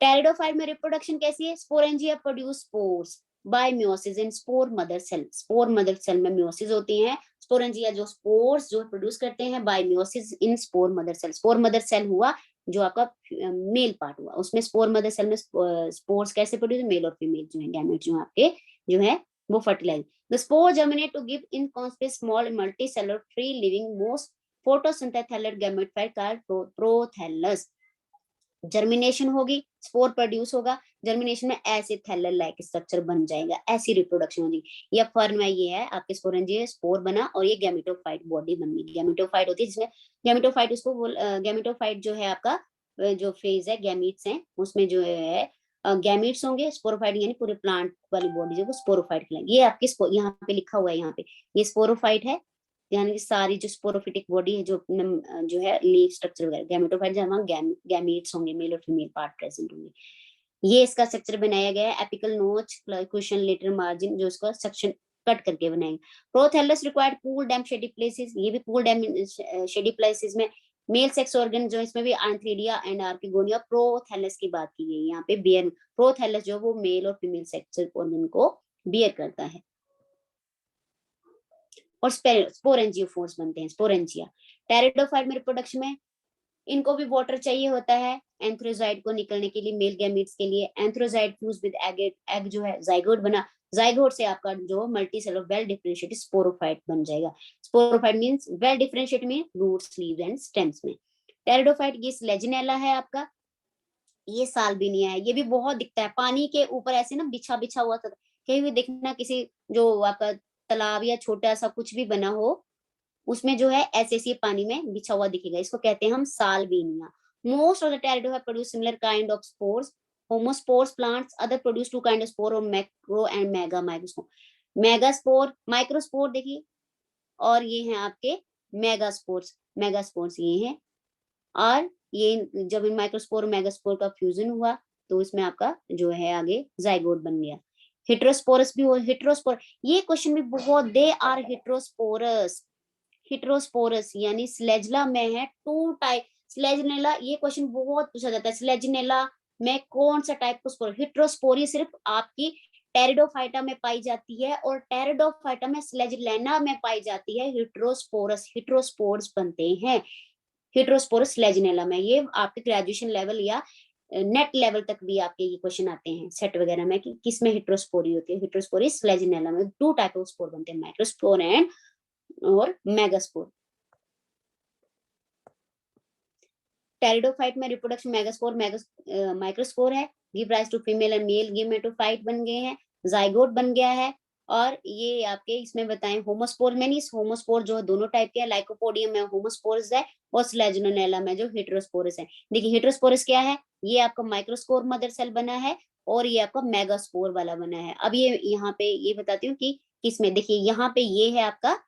टेरिडोफाइट में रिप्रोडक्शन कैसी है, sporangia produce spores by meiosis in spore mother cell, spore mother cell में मियोसिस होती है। स्पोरेंजिया जो स्पोर्स जो प्रोड्यूस करते हैं by meiosis in spore mother cell, spore mother cell हुआ जो आपका मेल पार्ट हुआ, उसमें स्पोर मदर सेल में स्पोर्स कैसे प्रोड्यूस, मेल और फीमेल जो है गैमेट जो आपके जो है वो fertilise. The spore germinate to give inconspicuous small multicellular free living most photosynthetic gametophyte called prothallus. Germination होगी, स्पोर प्रोड्यूस होगा, जर्मिनेशन में ऐसे थैलर लाइक स्ट्रक्चर बन जाएगा, ऐसी रिप्रोडक्शन होगी। या फर्न में ये है आपके स्पोरेंजिया, स्पोर बना और ये गैमेटोफाइट बॉडी बन गई। गैमेटोफाइट होती है जिसमें गैमेटोफाइट उसको गैमेटोफाइट जो है आपका जो फेज है गैमीट्स हैं, उसमें जो है गैमीट्स होंगे, स्पोरोफाइट यानी पूरे प्लांट वाली बॉडी जो स्पोरोफाइट कहलाएगी। ये आपके यहाँ पे लिखा हुआ है, यहाँ पे ये स्पोरोफाइट है, यानी कि सारी जो स्पोरोफिटिक बॉडी है, जो है लीफ स्ट्रक्चर वगैरह, गैमेटोफाइट जहाँ गैमीट्स होंगे, मेल और फीमेल पार्ट प्रेजेंट होंगे। ये इसका स्ट्रक्चर बनाया गया है, एपिकल नोच क्वेश्चन लेटर मार्जिन जो इसका सेक्शन कट करके बनाएंगे। Prothallus required cool damp shady places, ये भी कूल डैम्प शेडी प्लेसेस में मेल सेक्स ऑर्गन जो इसमें भी एंथ्रीडिया एंड आर्किगोनिया, प्रोथैलस की बात की गई यहाँ पे। बियर प्रोथैलस जो वो मेल और फीमेल सेक्स ऑर्गन को बियर करता है। और स्पोरेंजियोफोर्स बनते हैं, स्पोरेंजिया। टेरिडोफाइट में रिप्रोडक्शन में इनको भी वाटर चाहिए होता है एंथ्रोजाइट को निकलने के लिए, मेल गैमीट्स के लिए। एंथ्रोजाइट फ्यूज विद एग, एग जो है जाइगोट बना, जाइगोट से आपका जो multi cellular well differentiated sporophyte बन जाएगा। स्पोरोफाइट मींस वेल डिफरेंशिएटेड में रूट्स, लीव्स एंड स्टेम्स में। टेरिडोफाइट ये स्लेजिनेला है आपका, ये साल्विनिया है, ये भी बहुत दिखता है पानी के ऊपर ऐसे ना बिछा बिछा हुआ था, कहीं भी देखना किसी जो आपका तालाब या छोटा सा कुछ भी बना हो, उसमें जो है ऐसे-ऐसे पानी में बिछा हुआ दिखेगा, इसको कहते हैं हम Salvinia. Most of the pterido have produce similar kind of spores, homospores plants other produce two kind of spore और macro and mega microspore. Megaspore, microspore देखिए, और ये हैं आपके मेगास्पोर्स, मेगास्पोर्स ये हैं। और ये जब इन माइक्रोस्पोर और मेगास्पोर का फ्यूजन हुआ, तो इसमें आपका जो है आगे ज़ाइगोट बन गया। हेटेरोस्पोरस भी हो, हेटेरोस्पोर, ये क्वेश्चन भी बहुत, दे आर हेटेरोस्पोरस, हेटेरोस्पोरस यानी स्लेजला में है 2 टाइप, स्लेजनेला, ये क्वेश्चन बहुत पूछा जाता है, स्लेजनेला में कौन सा टाइप का स्पोर, हेटेरोस्पोरी सिर्फ आपकी टेरिडोफाइटा में पाई जाती है और टेरिडोफाइटा में स्लेजलेना में पाई जाती है हेटेरोस्पोरस, हेटेरोस्पोर्स बनते हैं हेटेरोस्पोरस स्लेजनेला में। ये आपके ग्रेजुएशन लेवल या नेट लेवल तक भी आपके ये क्वेश्चन आते हैं सेट वगैरह में कि किस में हेटेरोस्पोरी होती है, हेटेरोस्पोरी स्लेजनेला में 2 टाइप ऑफ स्पोर बनते हैं, माइक्रोस्पोर एंड और मेगास्पोर। टेरिडोफाइट में रिप्रोडक्शन मेगास्पोर माइक्रोस्पोर है, give rise to female and male gametophyte बन गए हैं, जाइगोट बन गया है। और ये आपके इसमें बताएं होमोस्पोर में, नहीं होमोस्पोर जो है दोनों टाइप के हैं, लाइकोपोडियम में होमोस्पोर्स है और स्लेजनेला में जो हेटेरोस्पोरस है। देखिए हेटेरोस्पोरस क्या है, ये आपका माइक्रोस्पोर मदर सेल बना है और ये आपका मेगास्पोर वाला बना है। अब ये यहाँ पे ये बताती हूँ कि किसमें, देखिए यहाँ पे ये है आपका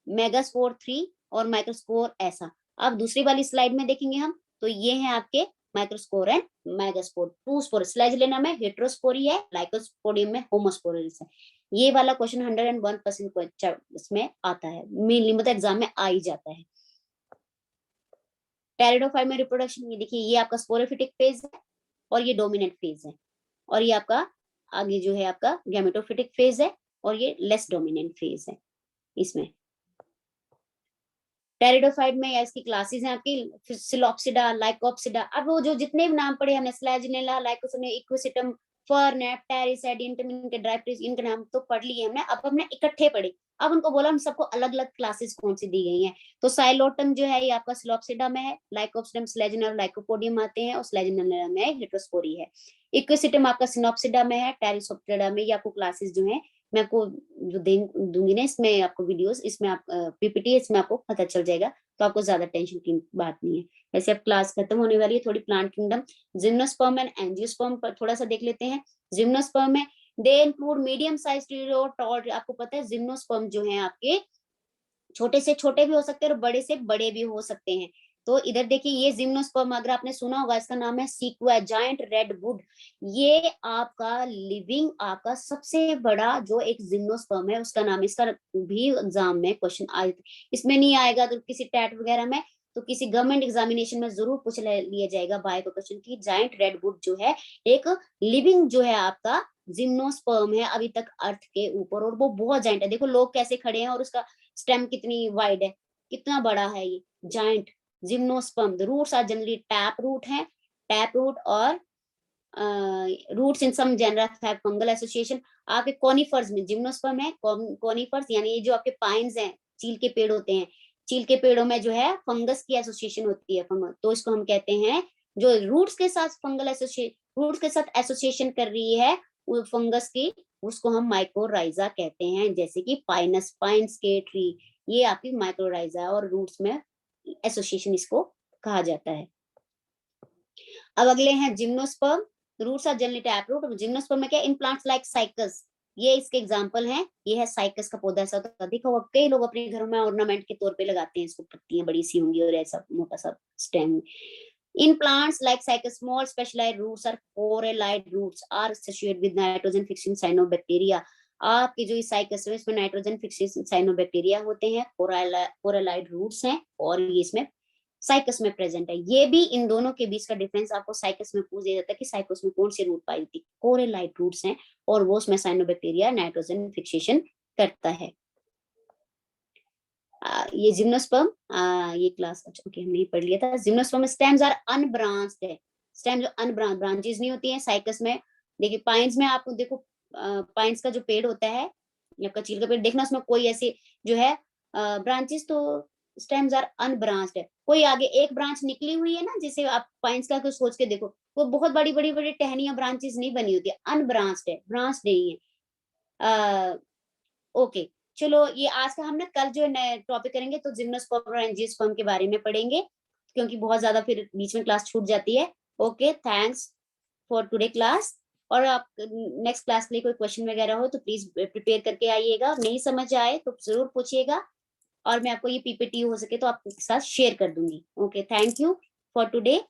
मेगास्पोर 3 और माइक्रोस्पोर ऐसा। अब दूसरी वाली स्लाइड में देखेंगे हम, तो ये है आपके माइक्रोस्पोर एंड मेगास्पोर, 2 स्पोर, स्लेजलेना में हेटेरोस्पोरी है, लाइकोस्पोडियम में होमोस्पोरस है। ये वाला क्वेश्चन 101% इसमें आता है, मेनली मतलब एग्जाम में आ ही जाता है। टेरिडोफाइट में रिप्रोडक्शन, ये देखिए ये आपका स्पोरोफिटिक फेज है और ये डोमिनेंट फेज है, और ये आपका आगे जो है आपका गैमेटोफिटिक फेज है और ये लेस डोमिनेंट फेज है इसमें। टेरिडोफाइट में या इसकी क्लासेस हैं आपकी सिलोप्सिडा, लाइकोप्सिडा, अब वो जो जितने भी नाम पढ़े हमने, स्लैजिनेला, लाइकोसिने, इक्विसिटम, फर्नेट, टेरिसेड, इनके ड्राइफ्रीज, इनके नाम तो पढ़ लिए हमने, अब हमने इकट्ठे पढ़े। अब उनको बोला हम सबको अलग अलग क्लासेस कौन सी दी गई हैं, तो साइलोटम जो है ये आपका सिलोप्सिडा में है, लाइकोप्सिडम स्लेजिनल लाइकोपोडियम आते हैं और स्लेजिनेला में हेटेरोस्पोरी है। इक्विसिटम आपका सिनोप्सिडा में है, टेरिसोप्सिडा में, ये आपको क्लासेस जो है मैं आपको जो दूंगी ना इसमें आपको वीडियोस, इसमें आप पीपीटी, इसमें आपको पता चल जाएगा, तो आपको ज्यादा टेंशन की बात नहीं है। वैसे अब क्लास खत्म होने वाली है, थोड़ी plant kingdom, gymnosperm and angiosperm पर थोड़ा सा देख लेते हैं। जिम्नोस्पर्म में they include medium size to tall, आपको पता है जिम्नोस्पर्म जो है आपके छोटे से छोटे भी हो सकते हैं और बड़े से बड़े भी हो सकते हैं। तो इधर देखिए ये जिम्नोस्पर्म, अगर आपने सुना होगा, इसका नाम है सीक्वा जायंट रेडवुड। ये आपका लिविंग आपका सबसे बड़ा जो एक जिम्नोस्पर्म है उसका नाम, इसका भी एग्जाम में क्वेश्चन आए, इसमें नहीं आएगा तो किसी टैट वगैरह में, तो किसी गवर्नमेंट एग्जामिनेशन में जरूर पूछ लिया जाएगा बाय क्वेश्चन की, जायंट रेडवुड जो है एक लिविंग जो है आपका जिम्नोस्पर्म है अभी तक अर्थ के ऊपर, और वो बहुत जायंट है। देखो लोग कैसे खड़े हैं और उसका स्टेम कितनी वाइड है, कितना बड़ा है ये giant gymnosperm. The roots are generally tap root है, टैप रूट और roots in some genera have fungal association. आपके कॉनिफर्स में जिम्नोस्पर्म है, कॉनिफर्स यानी ये जो आपके पाइन्स हैं, चील के पेड़ होते हैं, चील के पेड़ों में जो है फंगस की एसोसिएशन होती है, फंगस, तो इसको हम कहते हैं जो रूट्स के साथ फंगल एसोसिएशन, रूट्स के साथ एसोसिएशन कर रही है वो फंगस की, उसको हम माइक्रोराइजा कहते हैं, जैसे कि पाइनस, पाइन्स के ट्री, ये आपकी माइक्रोराइजा और रूट्स में एसोसिएशन इसको कहा जाता है। अब अगले हैं gymnosperm, roots are generally taproot. Gymnosperm में क्या, इन प्लांट्स लाइक साइकस, ये इसके एग्जांपल हैं, ये है साइकस का पौधा, ऐसा होता है, देखा होगा कई लोग अपने घरों में ऑर्नामेंट के तौर पे लगाते हैं इसको, पत्तियां बड़ी सी होंगी और ऐसा मोटा सा stem. In plants like cycas, small specialized roots or coralite roots are associated with nitrogen fixing cyanobacteria। आपकी जो साइकस है इसमें नाइट्रोजन फिक्सिंग साइनोबैक्टीरिया होते हैं, कोरालाइट रूट्स हैं और ये इसमें साइकस में प्रेजेंट है। ये भी इन दोनों के बीच का डिफरेंस आपको साइकस में पूछ दिया जाता है कि साइकस में कौन सी रूट पाई जाती है, कोरेलाइट रूट्स हैं और वो उसमें साइनोबैक्टीरिया नाइट्रोजन फिक्सेशन करता है। ये जिम्नोस्पर्म, ये क्लास अच्छा ओके हमने पढ़ लिया था। जिम्नोस्पर्म स्टेम्स आर अनब्रांच्ड है, स्टेम जो ब्रांचेस नहीं होती हैं साइकस में। देखिए पाइन्स में आपको देखो, पाइन्स का जो पेड़ होता है या कचील का पेड़ देखना, उसमें कोई ऐसे जो है ब्रांचेस तो स्टेम्स आर अनब्रांच्ड है। कोई आगे एक ब्रांच निकली हुई है ना, जैसे आप पाइन्स का कुछ सोच के देखो, वो बहुत बड़ी-बड़ी टहनियाँ ब्रांचेस नहीं बनी होती है, अनब्रांच्ड है, ब्रांच नहीं है। ओके, चलो ये आज का हम ना कल जो नए टॉपिक करेंगे तो जिम्नोस्पर्म और एंजियोस्पर्म के बारे में पढ़ेंगे, क्योंकि बहुत ज़्यादा फिर बीच में क्लास छूट जाती है। Okay, thanks for today class. और आप नेक्स्ट क्लास के लिए कोई क्वेश्चन वगैरह हो तो प्लीज़ प्रिपेयर करके आइएगा, नहीं समझ आए तो ज़रूर पूछिएगा, और मैं आपको ये पीपीटी हो सके तो आपके साथ शेयर कर दूँगी। Okay, thank you for today.